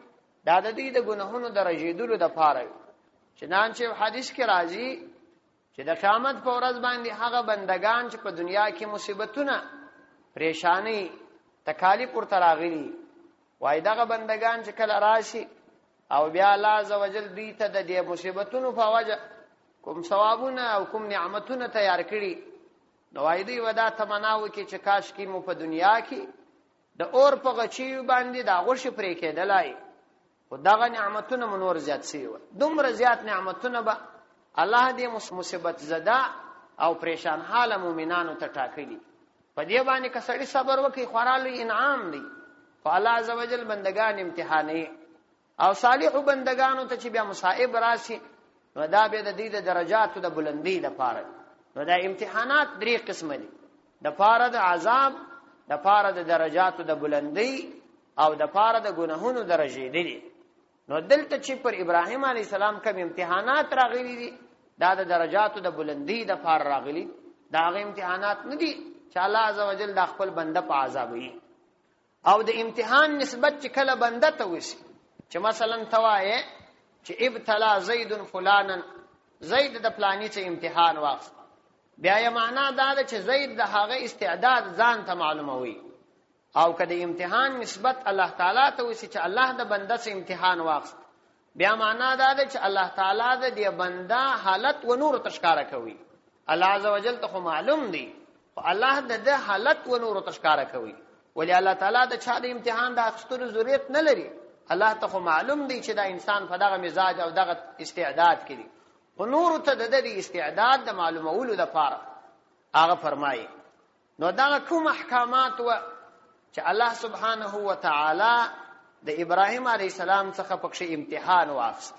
دا د دوی د ګناهونو د رجیدلو لپاره. چنانچه حدیث کې راځي چې د قیامت په ورځ باندې هغه بندگان چې په دنیا کې مصیبتونه پریشانی تکالیف ورته راغلي وای دغه بندگان چې کله راشي او بیا الله عزوجل دوی ته د دې مصیبتونو په وجه کوم ثوابونه او کوم نعمتونه تیار کړي، نو وای دوی ودا تمنا وکي چې کاش کې مو په دنیا کې د اور په غچي باندې دا غوښ پرې کېدلای او دغه نعمتونه منور زیات شي. دومره زیات نعمتونه به الله دې مصیبت زده او پریشان حال مؤمنانو ته ټاکلي. په دې باندې کسړي صبر وکي خورالي انعام دی. فالله عزوجل بندگان امتحاني او صالح بندگانو ته چې بیا مصائب راشي نو دا به د دې د درجاتو د بلندۍ لپاره. نو دا امتحانات درې قسم دي، د پاره د عذاب، د پاره د درجاتو د بلندۍ او د پاره د ګناهونو درجې دي. نو دلته چې پر ابراهیم علی السلام کوم امتحانات راغلي دي دا د درجاتو د بلندی د فار راغلي دا غي امتحانات نه دي چې الله عزوجل د خپل بنده په عذابوي او د امتحان نسبت چې کله بنده ته وسی چې مثلا توایه چې ابتلا زید فلانا زید د پلانی چې امتحان واخ بیا یې معنا دا ده چې زید د هغه استعداد ځان ته معلوموي او کله امتحان نسبت الله تعالی ته وسی چې الله د بنده سره امتحان واخ بیا معنا دا ده چې الله تعالی د دې بنده حالت و نور تشکاره کوي الله عزوجل ته معلوم دی او الله د حالت و نور تشکاره کوي ولی الله تعالی د چا د امتحان د اخستلو ضرورت نه لري الله ته معلوم دی چې دا انسان په دغه مزاج او دغه استعداد کې دی او نور ته د دې استعداد د معلومولو لپاره هغه فرمایي نو دا کوم احکامات و چې الله سبحانه و تعالی د ابراهیم علی السلام څخه پکې امتحان واخست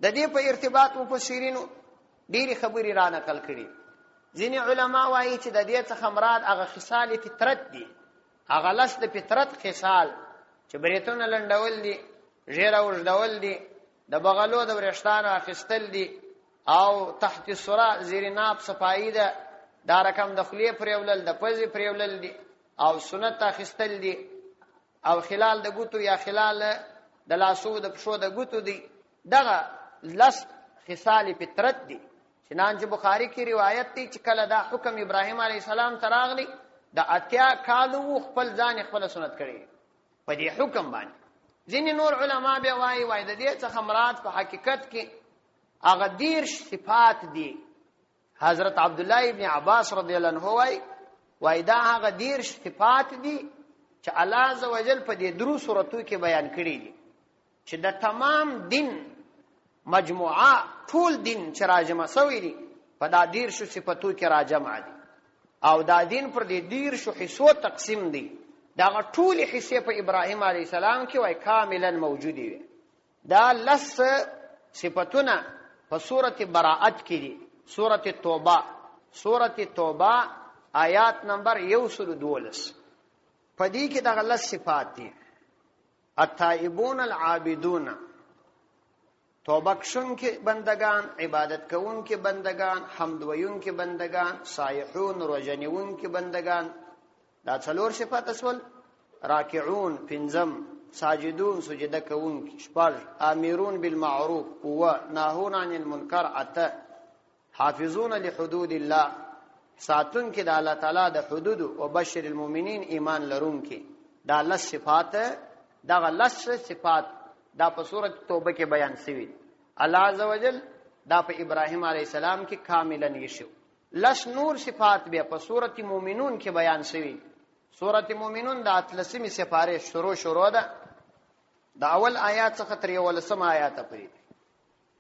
د دې په ارتباط مفسرینو ډېری خبرې را نقل کړي ځینې علما وایي چې د دې څخه مراد هغه خصال فطرت دي هغه لس د فطرت خصال چې بریتونه لنډول دي ژیره وژدول دي د بغلو د ورشتانو اخیستل دي او تحت السرا زیر ناب صفایی ده دا رقم د خلیه پریولل د پزې پریولل دي او سنت اخیستل دي او خلال د ګوتو یا خلال د لاسو د پښو د ګوتو دي دغه لس خصال فطرت دي چنانچه بخاری کی روایت دی چې کله دا حکم ابراهیم علیه السلام تراغلی د اتیا کالو خپل ځان خپل سنت کړي په دې حکم باندې ځینې نور علما بیا وایي د دې څخه مراد په حقیقت کې هغه دیرش صفات دي حضرت عبد الله ابن عباس رضی الله عنه وایي دا هغه دیرش صفات دي چې الله عزوجل په دې درو سورتو کې بیان کړي دي چې د تمام دین مجموعه ټول دین چې راجمع شوی دي په دا دیرشو صفاتو کې راجمع دي او دا دین پر دې دیرشو حصو تقسیم دي دا ټول حصے په ابراهیم علیه السلام کې وای کاملا موجودي وي دا لس صفاتونه په سورته براءت کې دي سورته توبه آیات نمبر 112 په دې کې دا لس صفات دي التائبون العابدون توبه کشون کې بندگان عبادت کوون کې بندگان حمد ویون کې بندگان صائحون رجنون کې بندگان دا څلور صفات اسول راکعون پنځم ساجدون سجده کوون کې شپږ امرون بالمعروف و ناهون عن المنکر اته حافظون لحدود الله ساتون کې د الله تعالی د حدود او بشر المؤمنین ایمان لرون کې دا لس صفات دا لس صفات دا په سورۃ توبه کې بیان شوی الله عزوجل دا په ابراهیم علیه السلام کې کاملا یشو لس نور صفات بیا په سورۃ مومنون کې بیان شوی سورۃ مومنون د اتلسمی سپاره شروع ده د اول آیات څخه تر یولسم آیات پورې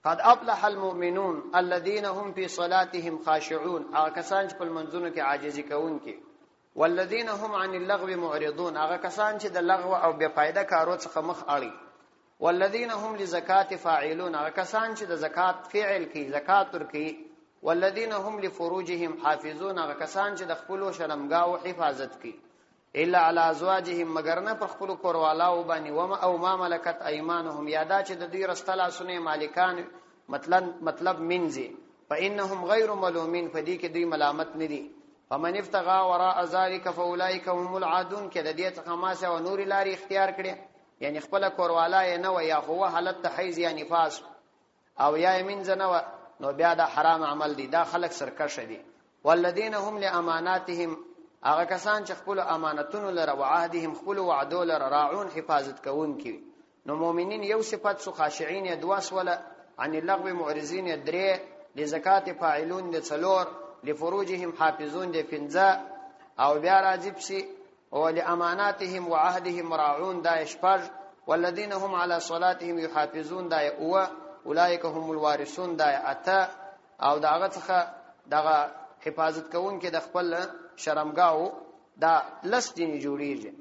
قد افلح المؤمنون الذين هم في صلاتهم خاشعون هغه کسان چې په منځونو کې عاجزي کوونکي والذین هم عن اللغو معرضون هغه کسان چې د لغو او بے فائدہ کارو څخه مخ اړي والذین هم لزکات فاعلون هغه کسان چې د زکات فعل کوي زکات ورکوي والذین هم لفروجهم حافظون هغه کسان چې د خپل شرمګاو حفاظت کوي الا على ازواجهم مگر نه پر خپل کوروالاو باندې او ما ملکت ايمانهم یادا چې د دوی رستلا سونه مالکان مطلب منځي فانهم غیر ملومین فدی کې دوی ملامت نه دي فمن ابتغى وراء ذلك فاولئك هم العادون کې د دې څخه ما څه و نور لاري اختیار کړي یعنی خپل کوروالا یې نه و یا هو حالت حیز یا نفاس او یا یمین زنه نو بیا دا حرام عمل دي دا خلق سرکشه دي والذین هم لاماناتهم هغه کسان چې خپل امانتونو لره او عهدهم خپل وعدو لره راعون حفاظت کوونکي نو مؤمنین یو صفات سو خاشعين یدواس ولا عن اللغو معرضين درې لزکات فاعلون د څلور لفروجهم حافظون د پنځه او بیا راځي پسي او لاماناتهم وعهدهم راعون دا شپږ والذین هم على صلاتهم يحافظون دا او اولئک هم الوارثون دا اته او داغه څخه دغه حفاظت کوونکي د خپل شرمګاو دا لس دي جوړیږي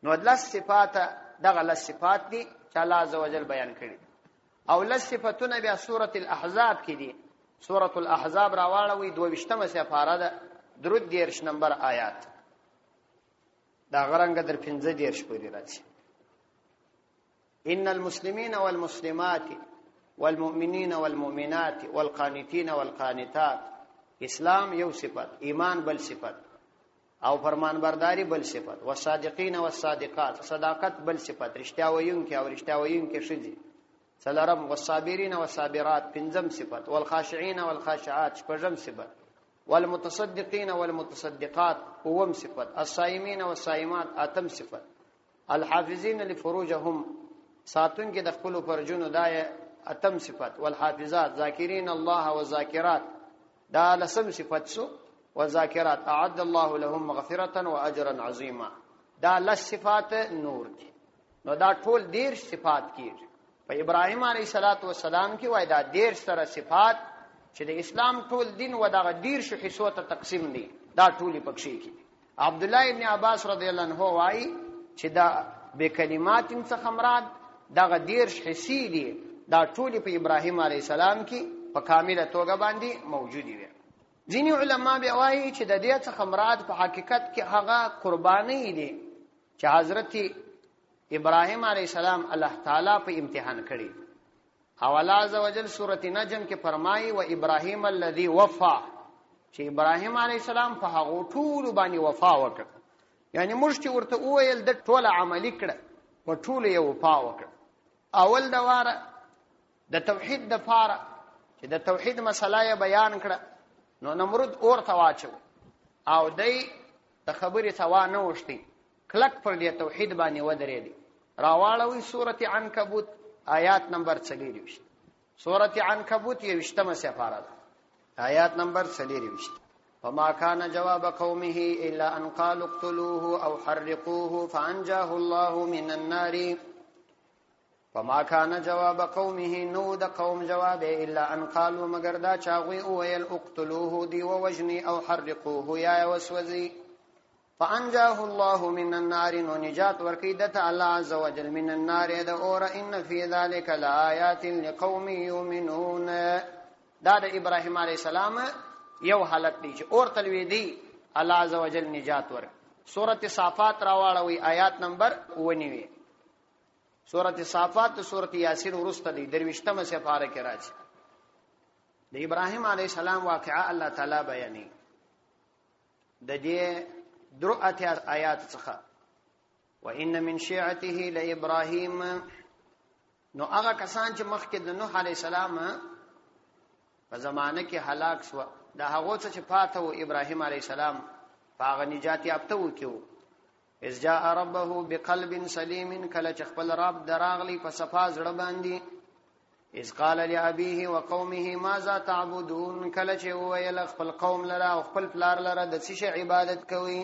نو لس صفات دغه لس صفات دي چې الله عزوجل بیان کړي او لس صفاتونه بیا سورۃ الاحزاب کې دي سورۃ الاحزاب راواړوي 22مه سپاره ده درود 10 نمبر آیات دا غرنګ در 15 پورې راځي ان المسلمين والمسلمات والمؤمنين والمؤمنات والقانتين والقانتات. اسلام یو صفت، ایمان بل صفت، او فرمان برداری بل صفت، والصادقین والصادقات صداقت بل صفت، رښتیا ویونکي او رښتیا ویونکي ښځې څلورم، والصابرین والصابرات پنځم صفت، والخاشعين والخاشعات شپږم صفت، والمتصدقين والمتصدقات اوم صفت، الصائمين والصائمات اتم صفت، الحافظين لفروجهم ساتون کې د خپل فرجونو دای اتم صفت، والحافظات ذاکرین الله والذاکرات دا لسم صفت سو، والذاکرات اعد الله لهم مغفرة واجرا عظیما دا لس صفات نور دي. نو دا ټول دیر صفات کیږي په ابراهیم علیه السلام کې وای دا دیر سره صفات چې د اسلام ټول دین و دا دیر شو حصو ته تقسیم دي دا ټولي پکښې کی. عبد الله ابن عباس رضی الله عنه وای چې دا بکلمات څخه مراد دا دیر حصي دي دا ټولي په ابراهیم علیه السلام کې په کامله توګه باندې موجودي وي. ځینې علما به وایي چې د دې څخه مراد په حقیقت کې هغه قرباني دي چې حضرت ابراهیم علیه السلام الله تعالی په امتحان کړی. او الله عز وجل سورۃ نجم کې فرمایي و ابراهیم الذی وفا چې ابراهیم علیه السلام په هغه ټول باندې وفا وکړ. یعنی موږ چې ورته وویل د ټول عملی کړه په ټول یو وفا وکړ. اول د واره د توحید د فاره چې د توحید مسله بیان کړه نو نمرود اور تواچو او دای د خبرې سوا نه وشتي کلک پر دې توحید باندې ودرېدي. راواړوي سورۃ عنکبوت آیات نمبر 23. سورۃ عنکبوت 20 سپاره آیات نمبر 23. فما كان جواب قومه الا ان قالوا اقتلوه او حرقوه فانجاه الله من النار. فما كان جواب قومه نو د قوم جواب الا ان قالوا مگر دا چاغوي ويل اقتلوه دی ووجني او حرقوه یا وسوزي. فانجاه الله من النار نو نجات ورکیدت الله عز وجل من النار د اور ان في ذلك لآيات لقوم يؤمنون. دا د ابراهيم عليه السلام یو حالت دی چې اور تلوي دی الله عز وجل نجات ورک. سورۃ صافات راواړوي آیات نمبر 19. سورۃ صافات سورۃ یاسین ورسته دی 23 سپاره کې راځي. د ابراهيم عليه السلام واقعا الله تعالی بیانې د دې درؤت آیات څخه وان من شيعته لابراهيم. نو هغه کسان چې مخکې د نوح عليه السلام په زمانه کې هلاک شو دا هغه څه چې پاته و ابراهيم عليه السلام هغه نجات یافته وکيو. اذ جاء ربه بقلب سليم کله چې خپل رب دراغلی په صفا زړه باندې. اذ قال لابيه وقومه ماذا تعبدون کله چې ویل خپل قوم لره او خپل پلار لره د څه عبادت کوي.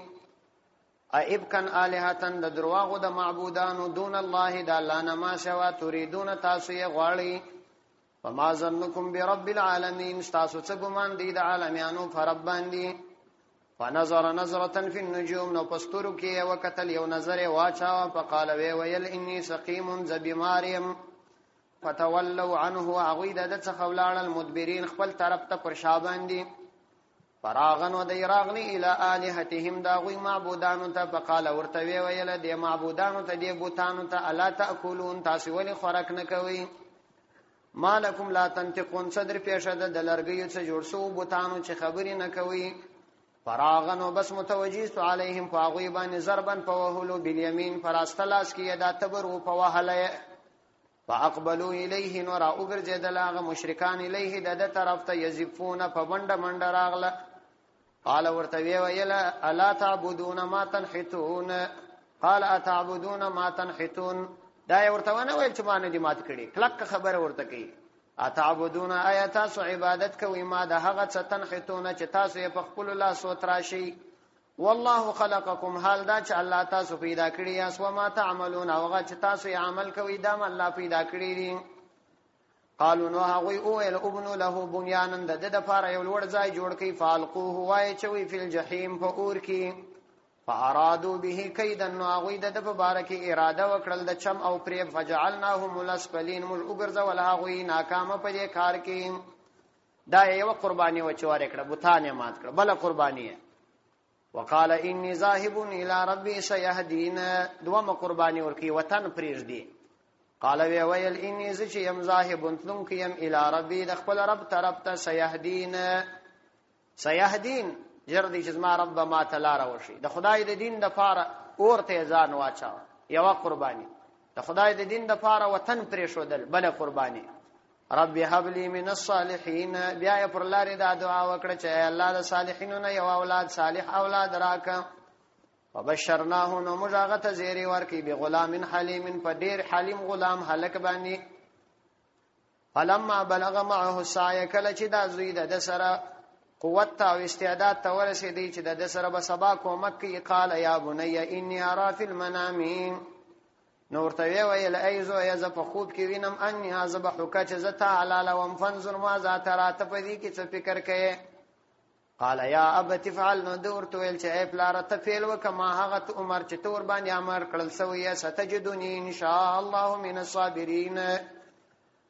ائبکن الہتن د درواغو د معبودانو دون الله د الله نه ما سوا تريدون تاسو یې غواړي. فما ظنكم برب العالمين تاسو څه ګمان دي د عالمانو فرب باندې. فنظر نظرة في النجوم نو پستورو کې وکتل یو نظر واچا فقال ويل اني سقيم ذبيماريم. فتولوا عنه عقيده د څخولال المدبرين خپل طرف ته پر شاباندي. فراغن و دی راغلی الى آلهتهم داغوی معبودانو تا فقال ورتوی ویل دی معبودانو تا دی بوتانو تا الا تأکلون تاسی ولی خورک نکوی. ما لکم لا تنتقون صدر پیشد دلرگیو چه جورسو بوتانو چه خبری نکوی. فراغن و بس متوجیستو علیهم فاغوی بانی ضربن فوهلو بالیمین فراستلاس کی یدا تبرو فوهلی. فاقبلوا الیه نورا وګرځیدل هغه مشرکان الیه د طرف ته یزفون فبند مند راغله. قال ورته ویل الا تعبدون ما تنحتون. قال اتعبدون ما تنحتون. دا ورته ونه ویل چې باندې دي مات کړي کلک خبره ورته کوي. اتعبدون آیات سو عبادت کوي ما د هغه څه تنحتون چې تاسو یې په خپل لاس وتراشي. والله خلقکم حال دا چې الله تاسو پیدا کړی یاس و ما تعملون او هغه چې تاسو یې عمل کوي دا الله پیدا کړی دي. قالوا نو هغه او ال ابن له بنيانا د لپاره یو لوړ ځای جوړ کړي. فالقوه وای چوي فی الجحیم فور کی. فارادوا به کیدا نو هغه د په بار کې اراده وکړل د چم او پرې فجعلناهم الاسفلین مل وګرځول هغه ناکامه په دې کار کې. دا یو قربانی و چوره کړه بوتانه مات کړه بل قربانی. وقال اني ذاهب الى ربي سيهدين. دوما قرباني ورکی وطن پریږدي قال ویل انی ز چې یم ذاهب تلم کیم الی ربی د خپل رب طرف ته سیهدین جردی چې ما رب ما تلاره وشي د خدای د دین د پاره اورته ځان واچا یو قربانی د خدای د دین د پاره وطن پرې شودل بل قربانی رب هب لی من الصالحین بیا پر لارې دا دعا وکړه چې الله د صالحینو نه یو اولاد صالح اولاد راکا وبشرناه نو مجاغت زیری ورکی بغلام حلیم په ډیر حلیم غلام هلک باندې فلما بلغ معه السعي کله چې دا زوی د سره قوت او استعداد ته ورسېدی چې د سره به سبا کومک کی قال یا بني اني ارى في المنام نور ته ویل ایزو یز په خوب کې وینم اني ذبحك چې زتا علاله وم فنظر ما ذات رات په دې کې څه فکر کړي قال یا ابت فعل نو دور تو ویل چې ای پلار ته فعل وکما هغه عمر چې تور باندې امر کړل سوې ستجدنی ان شاء الله من الصابرین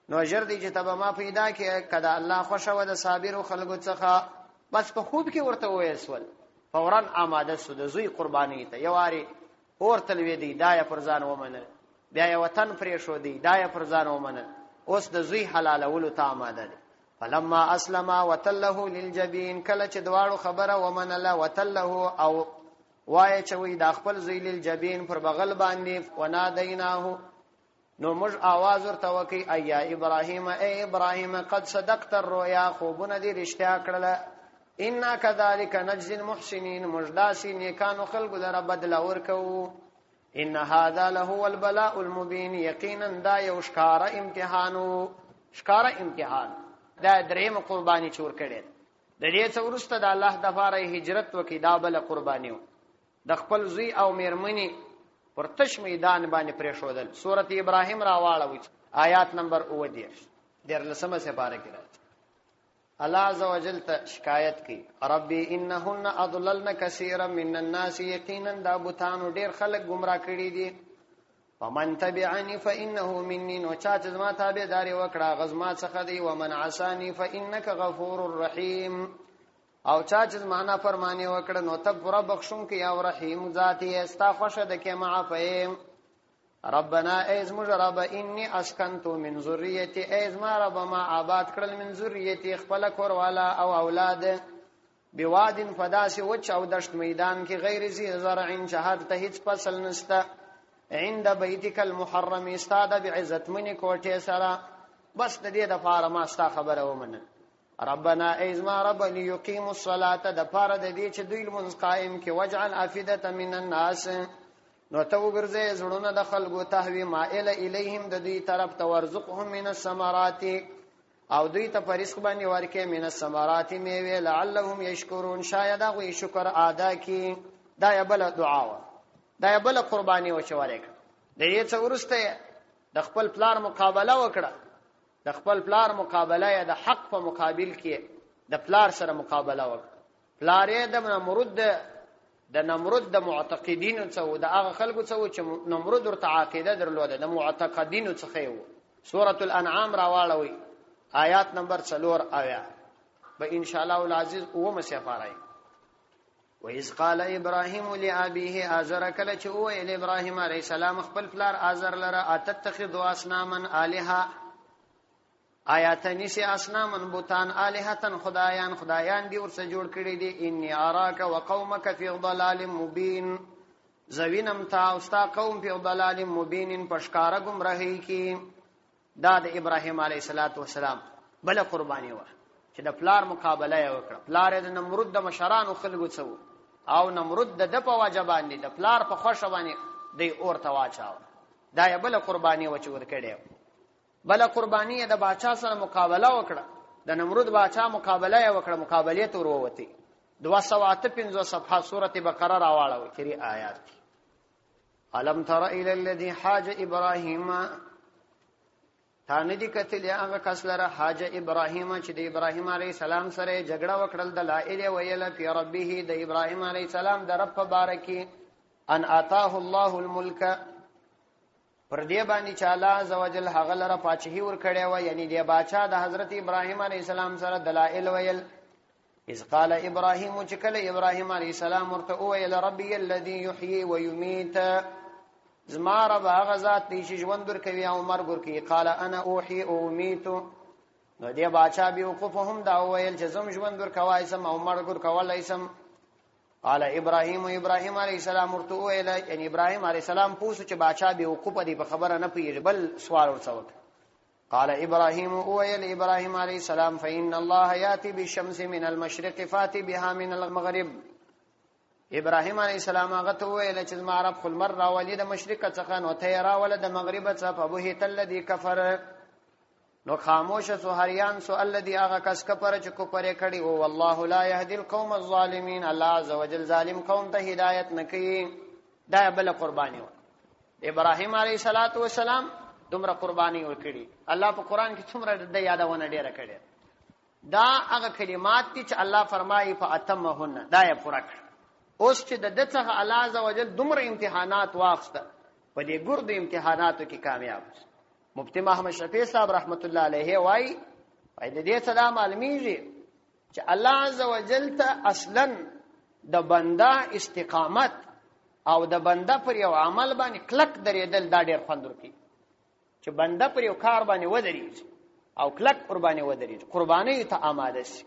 نو جر دي چې تبه ما پیدا کې کدا الله خوشو د صابر خلکو څخه بس په خوب کې ورته وېسول فورا آماده سو د زوی قربانی ته یواري اورته وی دی دای پرځان ومنل بیا یو وطن پرې شو دی دای پرځان ومنل اوس د زوی حلال ولو ته آماده دي فلما اسلم وتله للجبين کله چې دواړو خبره ومنل وتله او وای چې وی د خپل زوی للجبين پر بغل باندې ونادیناه نو موږ आवाज ورته وکي ایا ابراهیم ای ابراهیم قد صدقت الرؤيا خوبونه دي رښتیا کړل ان كذلك نجزي المحسنين مجداسي نیکانو خلق در بدل ورکو ان هذا له البلاء المبين یقینا دا یو ښکارا امتحان دا دریم قربانی چور کړي د دې څو ورسته د الله د لپاره هجرت وکي دا بل قربانیو د خپل زوی او میرمنی پر تش میدان باندې پرې شودل سورۃ ابراهیم راواړوي آیات نمبر 19 در لسمه سپاره کې الله عز وجل ته شکایت کی ربي انهن اضللن كثيرا من الناس یقینا دا بوتانو ډیر خلک گمراه کړي دي ومن تبعني فانه مني نو چا چې ما تابعداري وکړه غزما څخه دی ومن عصاني فانك غفور رحيم او چا چې معنا فرمانی وکړه نو ته پر بخښون کې او رحیم ذاتی استا خوشه د کې معافیم ربنا ایز مجرب انی اسکنت من ذریتی ایز ما رب ما آباد کړل من ذریتی خپل کور والا او اولاد بوادن فداس وچ او دشت میدان کې غیر زی زرع شهادت هیڅ فصل نسته عند بیتک المحرم استاد بعزت من کوټه سره بس د دې د فار ما استا خبره ومنه ربنا ایز ما رب ليقيم الصلاه د فار د دې چې دوی المنز قائم کې وجعل افئده من الناس نو ته وګرځې زړونه د خلکو تهوی مائل الیهم د دې طرف ته ورزقهم من الثمرات او دوی ته پرسق باندې ورکه من الثمرات میوه لعلهم یشکرون شاید هغه شکر ادا کی دا یبل دعا دا یبل قربانی وشوالک د دې څورسته د خپل پلار مقابله وکړه د خپل پلار مقابله د حق په مقابل کې د پلار سره مقابله وکړه پلار یې د نمرود د معتقدینو څخه د هغه خلکو څخه چې نمرود ورته عقیده درلوده د معتقدینو څخه یو سورۃ الانعام راواړوي آیات نمبر 4 آیا به ان شاء الله العزیز او مسافرای و اذ قال ابراهيم لابيه آزر کله چې او ابراهيم عليه السلام خپل پلار آزر لره اتتخذوا اصناما الها آیاتنی سی اسنامن بوتان الہتن خدایان دی ورسه جوړ کړی دي انی اراک وقومک فی ضلال مبین زوینم تا اوستا قوم فی ضلال مبین پشکار گمراهی کی دا د ابراهیم علیه السلام بل قربانی و چې د پلار مقابله وکړه پلار د نمرود د مشرانو خلکو څو او نمرود د په واجبان دي د پلار په خوښه باندې دی اورته واچاو دا بل قربانی و چې ور کړی بل قربانی د باچا سره مقابله وکړه د نمرود باچا مقابله وکړه مقابله ته وروته 258 صفحه سوره بقره راواړو کړي آیات الم تر الى الذي حاج ابراهيم تاندې کتل هغه کس لره حاج ابراهيم چې د ابراهيم عليه السلام سره جګړه وکړل د لائل ویل فی ربه د ابراهيم عليه السلام د رب بارکی ان اتاه الله الملك پر دې باندې چې الله عزوجل هغه لره پاچهي ور کړی و یعنی دی باچا د حضرت ابراهيم عليه السلام سره دلائل ویل اذ قال ابراهيم چې کله ابراهيم عليه السلام ورته ویل ربي الذي يحيي ويميت زما رب هغه ذات دی چې ژوند ورکوي او مرګ ورکوي. قال انا اوحي او امیت. نو دی باچا بیوقوف هم دا ویل چې زم ژوند ورکوای سم او مرګ ورکولای سم. قال ابراهيم عليه السلام ورته ویل، یعنی ابراهيم عليه السلام پوښتنه چې باچا بیوقوف دی په خبره نه پیږي بل سوال ورڅوک. قال ابراهيم ويل ابراهيم عليه السلام فإن الله ياتي بالشمس من المشرق فاتي بها من المغرب. ابراهيم عليه السلام هغه ته ویل چې ما رب خل مر راولي د مشرق څخه نو ته راول د مغرب څخه په به تلذي کفر. نو خاموش سو هریان سو الذي هغه کس کفر چې کوپر کړي او والله لا يهدي القوم الظالمين. الله عز وجل ظالم قوم ته هدایت نکي. دا بل قرباني و ابراهيم عليه السلام دومره قرباني ورکړي. الله په قران کې څومره د یادونه ډیره کړي. دا هغه کلمات دي چې الله فرمایي فاتمهن، دا یې پوره کړ. اوس چې د دڅه الله عز وجل دومره امتحانات واخسته په دې ګرد امتحاناتو کې کامیاب. مفتی محمد شفیع صاحب رحمت الله علیه وایي د دې څخه معلومیږي چې الله عز وجل ته اصلا د بنده استقامت او د بنده پر یو عمل باندې کلک درېدل دا ډېر خوند ورکوي. چې بنده پر یو کار باندې ودرېږي او کلک پر باندې ودرېږي قرباني ته آماده شي.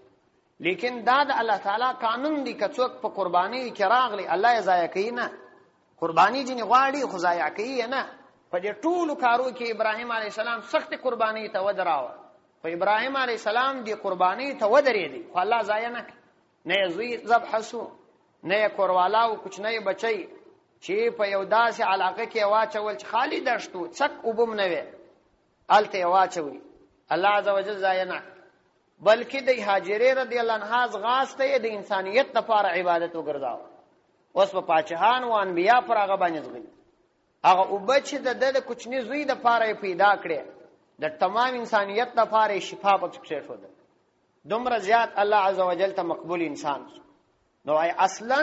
لیکن دا د الله تعالی قانون دی که څوک په قرباني کې راغلی الله یې ضایع کوي نه. قرباني ځینې غواړي خو ضایع کوي نه. په دې ټولو کارو کې ابراهیم علیه السلام سخت قرباني ته ودراوه. په ابراهیم علیه السلام دی قرباني ته ودرېدی خو الله ضایع نه کړ. نه یې زوی ذبح شو، نه یې کوروالا او کوچنی بچی چې په یو داسې علاقه کې واچول چې خالی دشتو څک وبم نه وي الته واچوي. الله عز وجل ضایع نه بلکې د هاجره رضی الله عنها غاسته د انسانیت لپاره عبادت وګرځاو. اوس په پاچهان او انبیا پر هغه باندې ځغلي. هغه وبچ د کوچنی زوی د لپاره پیدا کړي د تمام انسانیت لپاره شفا پکې شو. دومره زیات الله عز وجل ته مقبول انسان. نو اصلا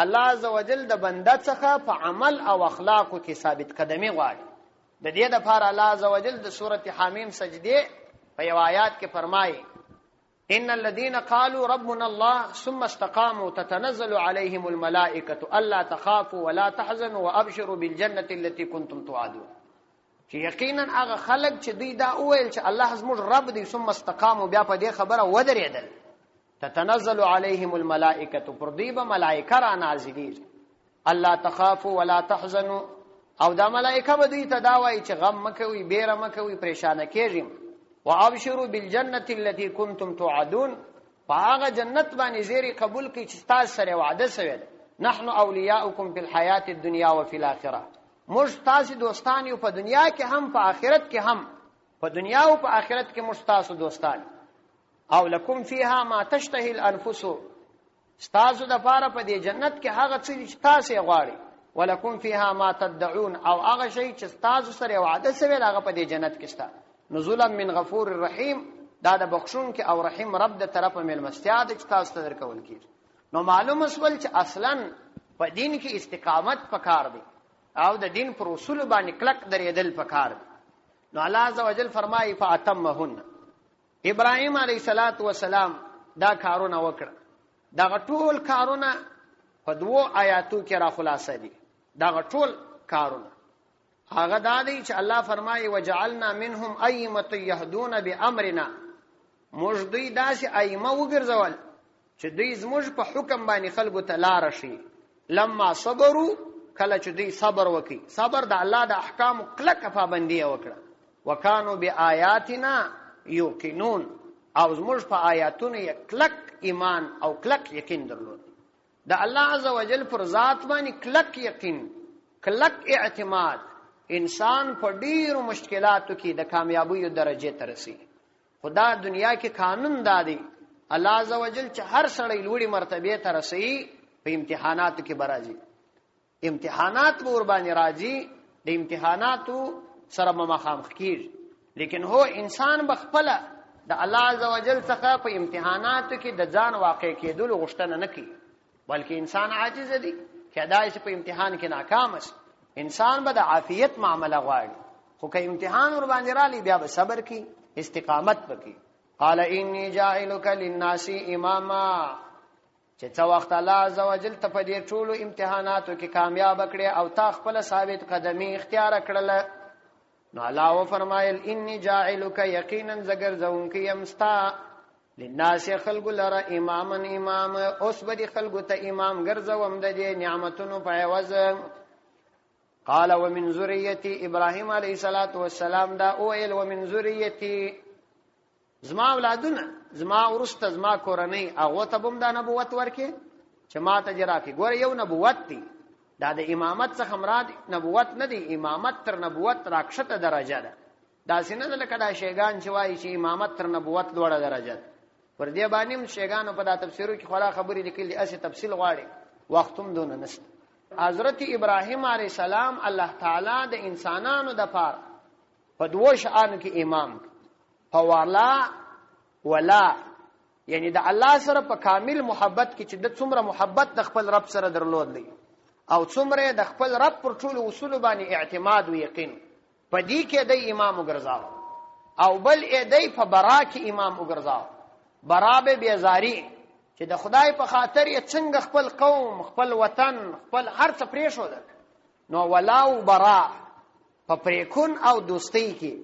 الله عز وجل د بنده څخه په عمل او اخلاقو کې ثابت قدمي غواړي. د دې لپاره الله عز وجل د سورته حمیم سجده په یو آیات کې فرمایي ان الذين قالوا ربنا الله ثم استقاموا تتنزل عليهم الملائكه الا تخافوا ولا تحزنوا وابشروا بالجنه التي كنتم توعدون. چې یقینا هغه خلک چې دوی دا وویل چې الله زموږ رب دی ثم استقاموا بیا په دې خبره ودرېدل تتنزل عليهم الملائكه پر دوی به ملائکه را نازلېږي الا تخافوا ولا تحزنوا او دا ملائکه به دوی ته دا وایي چې غم مکوئ بیره مکوئ پریشانه کېږئ. وابشروا بالجنه التي كنتم توعدون فاغه جنت باندې زیری قبول کی چې تاسو سره وعده شوی ده. نحن اولیاؤکم فی الحیاه الدنیا وفي الاخره. موږ تاسو دوستان یو په دنیا کې هم په آخرت کې هم. په دنیا او په آخرت کې موږ تاسو دوستان. او لکم فیها ما تشتهي الانفس. تاسو د پاره په دې جنت کې هغه څه چې تاسو غواړئ. ولکم فیها ما تدعون او هغه شی چې تاسو سره وعده شوی هغه په دې جنت کې ستا. نزولا من غفور الرحیم. دا د بخښون کې او رحیم رب د طرفه ملمستیا د تاسو ته درکول کیږي. نو معلومه سول چې اصلا په دین کې استقامت پکار دی او د دین پر اصول باندې کلک درېدل پکار دی. نو الله عز وجل فرمایي فاتمهن. ابراهیم علیه السلام دا کارونه وکړه. دا ټول کارونه په دوو آیاتو کې را خلاصه دي. دا ټول کارونه هغه دا دی چې الله فرمایي وجعلنا منهم ائمه يهدون بامرنا. موږ دوی داسې ائمه وګرځول چې دوی زموږ په حکم باندې خلکو ته لار شي. لما صبروا کله چې دوی صبر وکړي. صبر د الله د احکام کلک پابندي وکړه. وکانو بآیاتنا یوقنون او زموږ په آیاتونو یې کلک ایمان او کلک یقین درلود. د الله عز وجل پر ذات باندې کلک یقین کلک اعتماد انسان په ډیرو مشکلاتو کې د کامیابی درجه ته رسي. خدا دنیا کې قانون دادی الله عز وجل چې هر سړی لوړي مرتبه ته رسي په امتحاناتو کې برازي. امتحانات به ور باندې راځي. د امتحاناتو سره مخامخ کیږي. لیکن هو انسان بخپل د الله عز وجل څخه په امتحاناتو کې د ځان واقع کېدل غوښتنه نه کوي بلکې انسان عاجز دی کېدای شي په امتحان کې ناکام شي. انسان به د عافیت معامله غواړي خو که امتحان ور باندې رالی بیا به صبر کی استقامت وکي. قال انی جاعلک للناس اماما. چې څو وخت الله عزوجل ته په دې ټولو امتحاناتو کې کامیاب کړي او تا خپل ثابت قدمي اختیار کړل نو الله و فرمایل انی جاعلک یقینا زگر زونکی یمستا للناس خلق لرا اماما امام اوس بدی خلق ته امام ګرځوم د دې نعمتونو په عوض قال ومن ذريتي ابراهيم عليه الصلاه والسلام دا اویل ومن ذريتي زما اولادونه زما ورست زما کورنۍ هغه ته بم دا نبوت ورکه چې ما ته جراکي ګور یو نبوت دی دا د امامت څخه مراد نبوت نه دی امامت تر نبوت راکشته درجه ده دا سینه لکه دا شیگان چې وایي چې امامت تر نبوت لوړه درجه ده پر دې باندې شیگانو په دا تفسیرو کې خلا خبرې لیکلي اسی تفصیل غواړي وختم دون نست حضرت ابراهیم علیه السلام الله تعالی د انسانانو د پاره په دوه شان کې امام فوالا ولا یعنی د الله سره په کامل محبت کې چې د څومره محبت د خپل رب سره درلود دی او څومره د خپل رب پر ټول اصول باندې اعتماد او یقین په دې کې د امام وګرځاو او بل دې په برا کې امام وګرځاو برابه بیزاری چې د خدای په خاطر یې څنګه خپل قوم خپل وطن خپل هر څه پریښو ده نو ولاو برا په پریکون او دوستی کې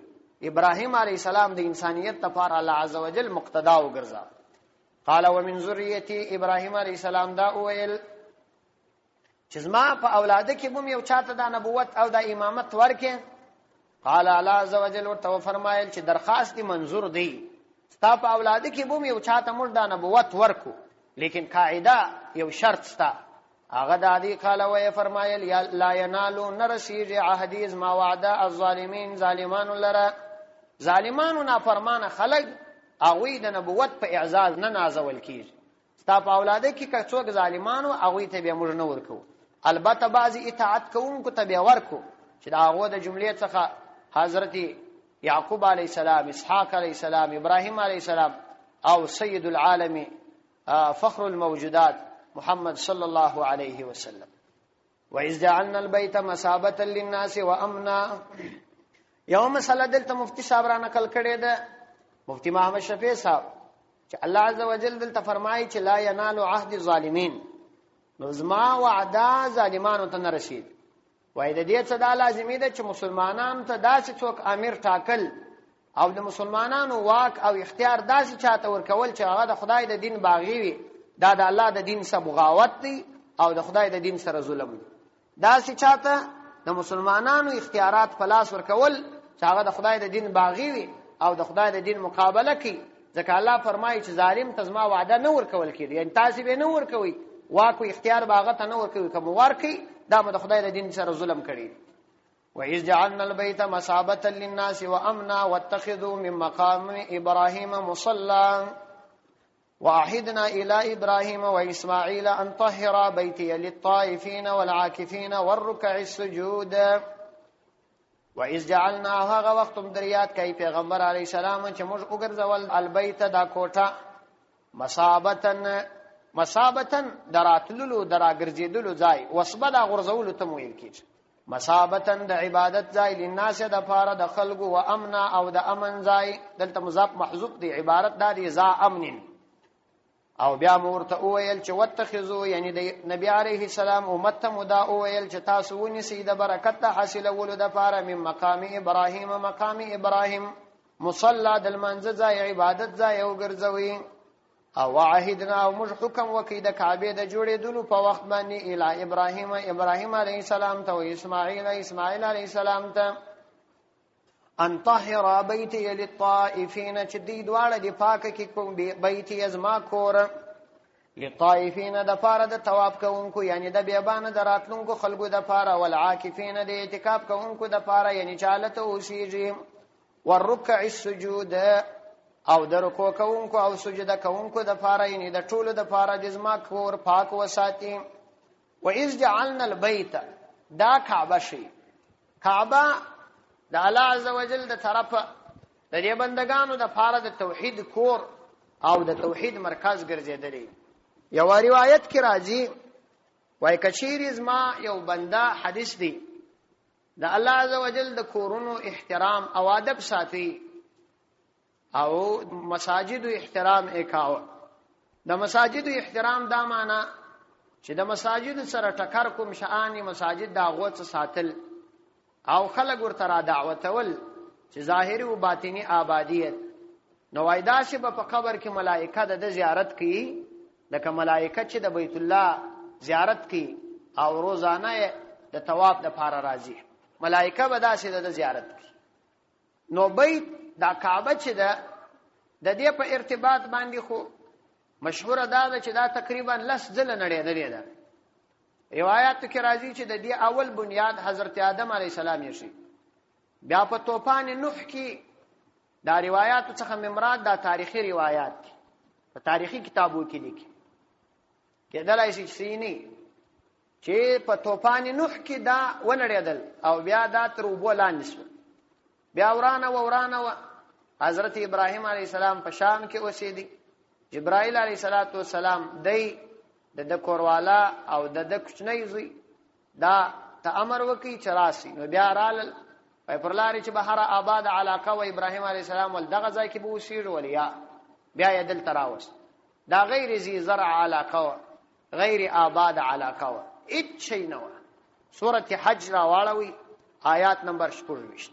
ابراهيم عليه السلام د انسانيت لپاره الله عزوجل مقتدا وګرځا قال ومن ذريتي ابراهيم عليه السلام دا ویل چې زما په اولاد کې بم یو چاته د نبوت او د امامت ورکه قال الله عزوجل ورته فرمایل چې درخواست دی منظور دی ستا په اولاد کې بم یو چاته مر د نبوت ورکو لیکن قاعده یو شرط ستا هغه د عادي قال وی فرمایل یا لا ینالو نرسیج عهدیز ما وعده الظالمین ظالمان لرا ظالمانو نافرمانه خلق هغه د نبوت په اعزاز نه نازول کیږي ستا په اولاد کې که څوک ظالمانو هغه ته به موږ نه ورکو البته بعضی اطاعت کوونکو ته به ورکو چې دا هغه د جملې څخه حضرت یعقوب علیه السلام اسحاق علیه السلام ابراهیم علیه السلام او سید العالم فخر الموجودات محمد صلی الله علیه وسلم وإذ جعلنا البيت مثابة للناس وأمنا یوم مسله دلته مفتی صاحب را نقل کړی ده مفتی محمد شفیع صاحب چې الله عزوجل دلته فرمایي چې لا ينال عهد الظالمین نظما وعده ظالمانو ته نه رسید وای د دې څه دا لازمي ده چې مسلمانانو ته داسې څوک امیر ټاکل او د مسلمانانو واک او اختیار داسې چاته ورکول چې هغه د خدای د دین باغی وي دا د الله د دین سره بغاوت دی او د خدای د دین سره ظلم دی داسې چاته د مسلمانانو اختیارات پلاس ورکول چې هغه د خدای د دین باغی وي او د خدای د دین مقابله کوي ځکه الله فرمایي چې ظالم ته زما وعده نه ورکول کیږي یعنی تاسو به نه ورکوي واکو اختیار باغه ته نه ورکوي کوم ورکي دا د خدای د دین سره ظلم کړي وإذ جعلنا البيت مثابة للناس وأمنا واتخذوا من مقام إبراهيم مصلى وعهدنا إلى إبراهيم وإسماعيل أن طهر بيتي للطائفين والعاكفين والركع السجود وإذ جعلنا هغه وخت دریات کوي پیغمبر علی السلام چې موږ وګرځول البيت دا کوټه مسابتن دراتللو دراګرځیدلو ځای وسبه دا غرزول ته ویل کیږي مسابتن د عبادت ځای لناس د پاره د خلق او امنا او د امن ځای دلته مضاف محذوف دی عبارت دا دی ذا امن او بیا مورته ویل چې واتخذو یعنی د نبی علیه السلام امت مدا ویل چې تاسو ونیسئ د برکت حاصل ولود د پاره من مقام ابراهیم مصلا د منځ ځای عبادت ځای او ګرځوي او عهدنا او موږ حکم وکي د کعبه د جوړېدلو په وخت باندې الی ابراهیم علیه السلام ته او اسماعیل علیه السلام ته ان طهر بیتی للطائفین چې دی دواړه د پاک کې کوم بیتی ازما کور للطائفین د پاره د طواف کوونکو یعنی د بیابان دراتلونکو خلقو د پاره والعاکفین د اعتکاف کوونکو د پاره یعنی چالت او سیږي والركع السجود او د رکوع کوونکو او سجده کوونکو د پاره یعنی د ټولو د پاره د ازما کور پاک وساتي واذ جعلنا البيت دا کعبه شي کعبه د الله عزوجل د طرفه د دې بندگانو د پاره د توحید کور او د توحید مرکز ګرځیدلی یو روایت کې راځي وای کچیر ازما یو بندا حدیث دی د الله عزوجل د کورونو احترام او ادب ساتي او مساجد احترام اکاو د مساجد احترام دا معنا چې د مساجد سره ټکر کوم شان مساجد دا غوڅ ساتل او خلک ورته را دعوتول چې ظاهري او باطینی آبادیت. نو وایدا چې په قبر کې ملائکه د زیارت کوي، لکه ملائکه چې د بیت الله زیارت کوي او روزانه د طواف د پاره راځي، ملائکه به داسې د زیارت کوي. نو بیت دا کعبه چې د دې په ارتباط باندې خو مشهور ده چې دا تقریبا لس ځله نړیدلې ده. روایت کې راځي چې د دې اول بنیاد حضرت آدم علی السلام یې شي. بیا په طوفان نوح کې دا روایت څخه مراد دا تاریخي روایت په تاریخي کتابو کې لیکي کېدلای شي چې په طوفان نوح کې دا ونړېدل او بیا دا تر وبو لاندې شو. بیا ورانه حضرت ابراهیم علیه السلام په شام کې اوسېدي. جبرائیل علیه السلام د کوروالا او د کوچنی زوی دا ته امر وکي چې راسي. نو بیا رالل پر لارې چې بهر آباد علاقه و ابراهیم علیه السلام ول دغه ځای کې به وسیږي ولیا بیا یې دل تراوس. دا غیر ذی زرع علاقه غیر آباد علاقه و اچ شي نو. سورۃ حج را واړوي آیات نمبر 28.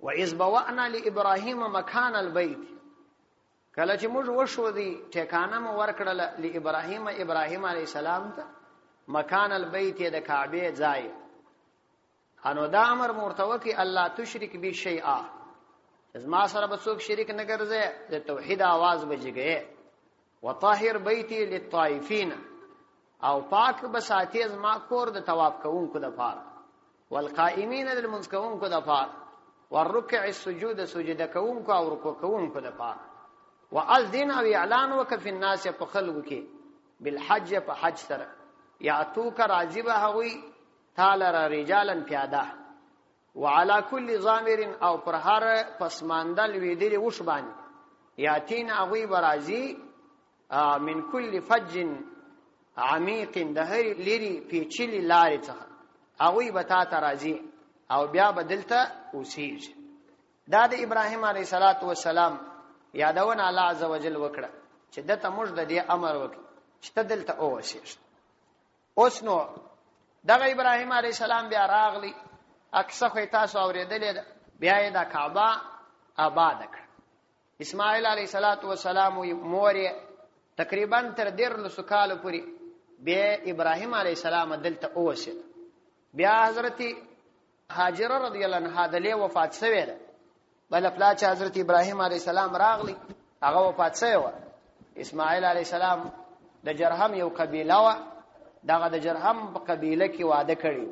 وَإِذْ بَوَأْنَا لِإِبْرَاهِيمَ مَكَانَ الْبَيْتِ کله چې موږ وشو دي ټیکانه مو ورکړل لإبراهیم ابراهیم علیه السلام ته مکان البیت د کعبه ځای. انو دا امر مرتوکی الله تشرک بی شیئا، از ما سره به څوک شریک نه ګرځي، د توحید आवाज بجګي. وطاهر بیتی للطائفین او پاک بساتی از ما کور د طواف کوونکو د پاره، والقائمین للمنځ کوونکو د پاره، والركع السجود سجده کوونکو او رکوع کوونکو د پاره. واذن او اعلان وکف الناس په خلقو کې بالحج په حج سره یاتوک راجبه هوی تعالی رجالا پیاده وعلى كل ضامر او پر هر پسماندل ویدلی وش باندې یاتین هغوی برازي من كل فج عمیق د هر لری پیچلی لارې څخه هغوی به تا ته راځي او بیا بدلته اوسیږي. دا د ابراهیم علیه السلام یادونه الله عزوجل وکړه چې دته موږ د دې امر وکړ چې ته دلته اوسېږي. اوس نو دغه ابراهیم علیه السلام بیا راغلی، اکثر خو تاسو اورېدلې ده، بیا یې د کعبه آباد کړ. اسماعیل علیه السلام مور تقریبا تر 13 کال پورې بیا ابراهیم علیه السلام دلته اوسېد. بیا حضرت هاجره رضی الله عنها د له وفات شوه ده. بل پلا چې حضرت ابراهیم علیه السلام راغلی هغه وفات شوی. اسماعیل علیه السلام د جرهم یو قبیله و، دغه د جرهم په قبیله کې واده کړی.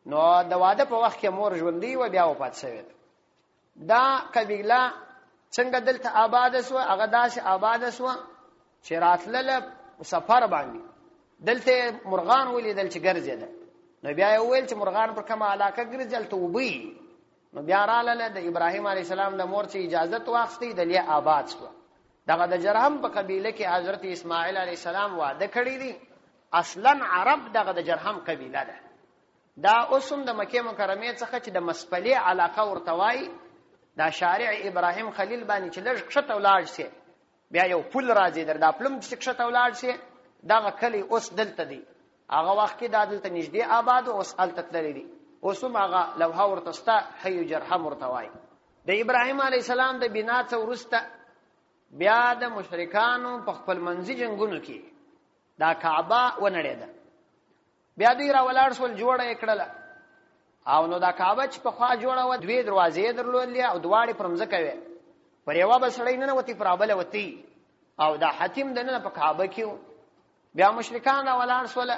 نو د واده په وخت کې مور ژوندۍ و بیا وفات شوی. دا قبیله څنګه دلته آباد شو؟ هغه داسې آباد شو چې راتلله سفر باندې دلته مرغان ولیدل چې ګرځېدل. نو بیا یې ویل چې مرغان پر کومه علاقه ګرځېدل ته وبوي. نو بیا رااله د ابراهیم علیه السلام د مور چې اجازه واخستې د لې آباد شو. دغه د جرهم په قبیله کې حضرت اسماعیل علیه السلام واده کړی دی. اصلا عرب دغه د جرهم قبیله ده. دا اوسم د مکه مکرمه څخه چې د مسپلې علاقه ورته وای، دا شارع ابراهیم خلیل باندې چې لږ کښته ولاړ شي بیا یو پل راځي در دا پلم چې کښته ولاړ شي دغه کلی اوس دلته دی. هغه وخت کې دا دلته نږدې آباد اوس الته تللی دی. اوسم هغه لوحه ورته ستا حي جرهم ورته وای. د ابراهیم علیه السلام د بنا څخه وروسته بیا د مشرکانو په خپل منځي جنگونو کې دا کعبه ونړېده. بیا دوی را ولاړ شول، جوړه یې کړله. او نو دا کعبه چې پخوا جوړه وه 2 دروازې درلودلې او دواړې پر مځکه وې. پر یوه به سړی ننوتي، پر بله وتي، او دا حتیم دننه په کعبه کې و. بیا مشرکان را ولاړ شول،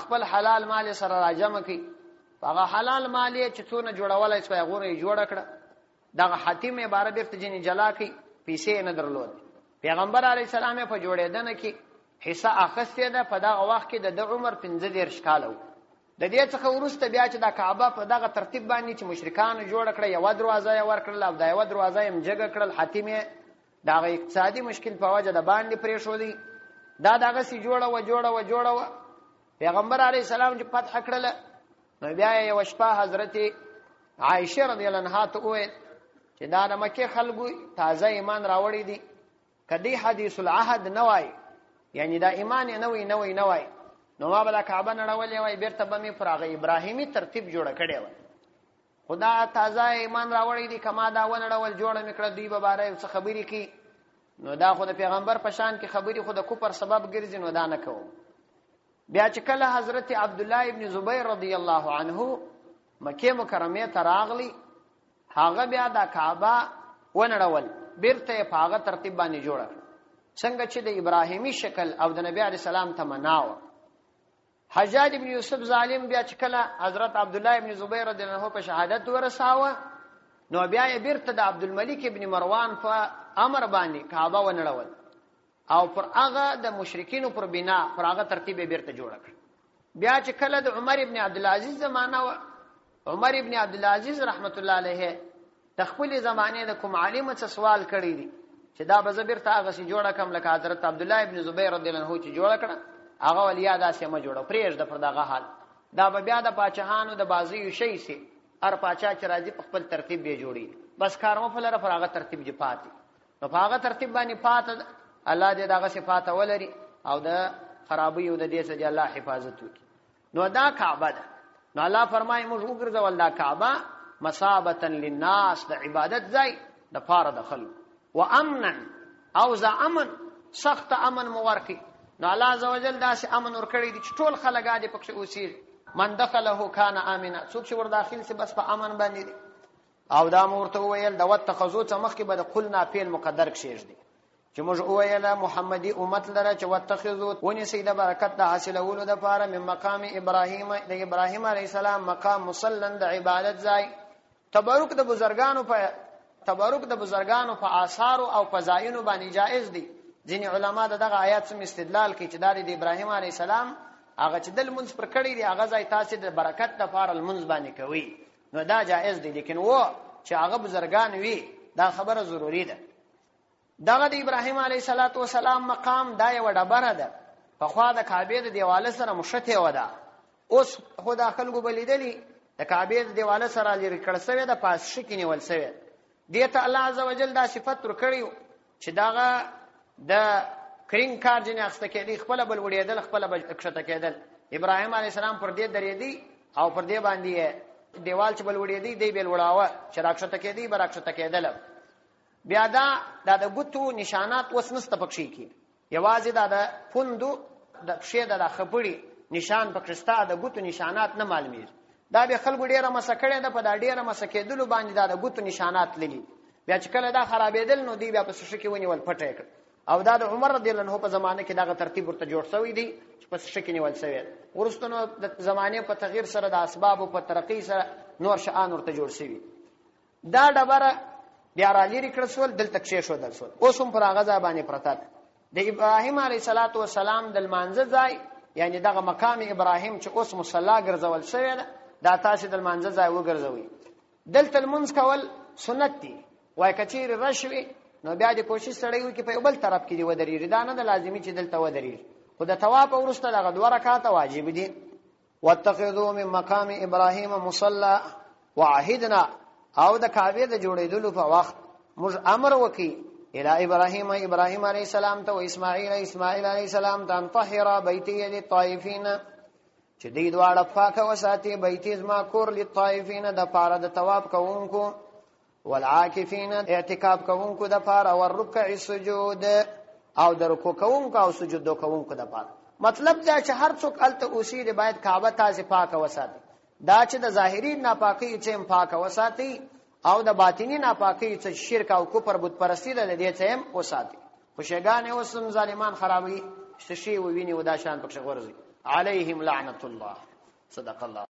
خپل حلال مال سره راجمع کړي. هغه حلال مال یې چې څونه جوړولی شوی هغوره یې جوړه کړه. دغه حتیم یې باره بېرته ځینې جلا کړي، پیسې یې نه درلود. پیغمبر علیه السلام یې په جوړېدنه کې حصه اخیستې ده. په دغه وخت کې د عمر 15 کاله و. د دې څخه وروسته بیا چې دا کعبه په دغه ترتیب باندې چې مشرکانو جوړه کړه، یوه دروازه یې ورکړله او دا یوه دروازه یې مجګه کړل. حتیم یې دغه اقتصادي مشکل په وجه د باندې پرېښودی. دا دغسې جوړه وه. پیغمبر علیه السلام چې فتح کړله نو بیا یې یوه شپه حضرت عایشه رضی الله عنها ته وویل چې دا د مکې خلکو تازه ایمان راوړی دي، کدی حدیث العهد نه وای یعنی دا ایمان نه وای نو ما بل کعبه نړولې وای بیرته به می پراغه ابراهیمی ترتیب جوړ کړي وای خدا تازه ایمان راوړی دي کما دا ونړول جوړ میکړه دوی به باره څه خبرې کی نو دا خو د پیغمبر پشان کې خبرې خو د کوپر سبب ګرځي نو دا نه کوو بیا چې کله حضرت عبد الله ابن زبیر رضی الله عنه مکه مکرمه ته راغلی هغه بیا دا کعبه ونړول بیرته په هغه ترتیب باندې جوړه څنګه چې د ابراهیمی شکل او د نبی علی سلام تمناو حجاج ابن یوسف ظالم بیا چې کله حضرت عبد الله ابن زبیر رضی الله عنه په شهادت ورساوه نو بیا یې بیرته د عبد الملک ابن مروان په امر باندې کعبه ونړول او پر هغه د مشرکین پر بنا پر هغه ترتیب بیرته جوړ کړ بیا چې کله د عمر ابن عبد العزيز زمانہ و عمر ابن عبد العزيز رحمت الله علیه تخپل زمانه د کوم عالم څخه سوال کړی دی چې دا به زبر ته هغه سي جوړه کم لکه حضرت عبد الله ابن زبیر رضی الله عنه چې جوړه کړه هغه ولیا داسې ما جوړه پرېږ د پر دغه حال دا به بیا د پاچاهانو د بازی شي سي هر پاچا چې راځي په خپل ترتیب به جوړي بس کارمو فلره پر هغه ترتیب دی پاتې نو په هغه ترتیب باندې پات الله دې دغه صفات ولري او د خرابي او د دې څخه الله حفاظت وکړي نو دا کعبه ده نو الله فرمایي موږ وګرځول دا کعبه مصابه للناس د عبادت ځای د پاره د خلق وامنا او ذا امن سخت امن مورکی نو الله عزوجل داسې امن ورکړي دي چې ټول خلک دې پکې اوسېږي من دخله کان امنا څوک چې ور داخل سي بس په امن باندې دي او دا مرته ویل د وتخذو ته مخکې به د قلنا فعل مقدر کښېږ دي چې موږ ویل محمدي امت لره چې وتخذو ونسي د برکت د حاصلولو د پاره من مقام ابراهیم د ابراهیم علی السلام مقام مصلن د عبادت ځای تبرک د بزرګانو په آثار او فضایل باندې جائز دي ځینې علما دغه آیات سم استدلال کوي چې د ابراهیم علی السلام هغه چې دل منځ پر کړی دی هغه ځای تاسو د برکت د پاره المنځ باندې کوي نو دا جائز دي لیکن و چې هغه بزرګان وي دا خبره ضروری ده دغه د ابراهیم علیه السلام مقام دا یو ډبره ده په خوا د کعبه د دیواله سره مشته و ده اوس خدا خلکو بلیدلی د کعبه د دیواله سره لري کړه سوی د پاس شکی نیول سوی دې ته الله عزوجل دا صفت ور کړیو چې داغه د کرین کار جن اخته کېدی خپل بل وړېدل خپل بل اکشته کېدل ابراهیم علیه السلام پر دې درېدی او پر دې باندې دیوال چې بل وړېدی دی بل وړاوه چې راکشته کېدی براکشته کېدل بیا دا د ګوتو نشانات وسنست پکشي کی یوازې دا د پوندو د شه د خپړی نشان پکشتا د ګوتو نشانات نه معلومي دا به خلکو ډیره مسکړه ده په دا ډیره مسکېدلو باندې دا د ګوتو نشانات للی بیا چې کله دا خرابېدل نو دی بیا په شکی ونیول پټه کړ او دا د عمر رضی الله عنه په زمانه کې دا ترتیب ورته جوړ شوی دی چې په شکی نیول شوی ورستنو د زمانه په تغییر سره د اسباب او په ترقی سره نور شان ورته جوړ شوی دا ډبره بیا را لري کړسول دلته کې شو دلسول اوس هم پر هغه ځای باندې پرته د ابراهیم علیه السلام د مانزه ځای یعنی دغه مقام ابراهیم چې اوس مصلا ګرځول شوی دا تاسو د مانزه ځای وګرځوي دلته المنځ کول سنت دي وای کچیر رشوي نو بیا د کوشش سره وي چې په بل طرف کې دی ودرېږي دا نه د لازمي چې دلته ودرېږي خو د طواف ورسته دغه 2 رکعات واجب دي واتخذوا من مقام ابراهیم مصلا وعهدنا او د کعبه د جوړېدلو په وخت موږ امر وکي الى ابراهیم علیه السلام ته او اسماعیل علیه السلام ته طهرا بیتی للطائفین چې دې دواړه پاکه وساتي بیت زما کور للطائفین د پاره د طواف کوونکو والعاکفین اعتکاف کوونکو د پاره او رکوع السجود او د رکوع کوونکو او سجود کوونکو د پاره مطلب دا چې هر څوک الته اوسې باید کعبه تاسو پاکه وساتي دا چې د ظاهري ناپاکي چې پاکه وساتي او د باطینی ناپاکي چې شرک او کفر بت پرستی ده دې ته هم وساتي خوشګان اوسم ظالمان خرابوي ششي وویني ودا شان پکښ غورځي عليهم لعنت الله صدق الله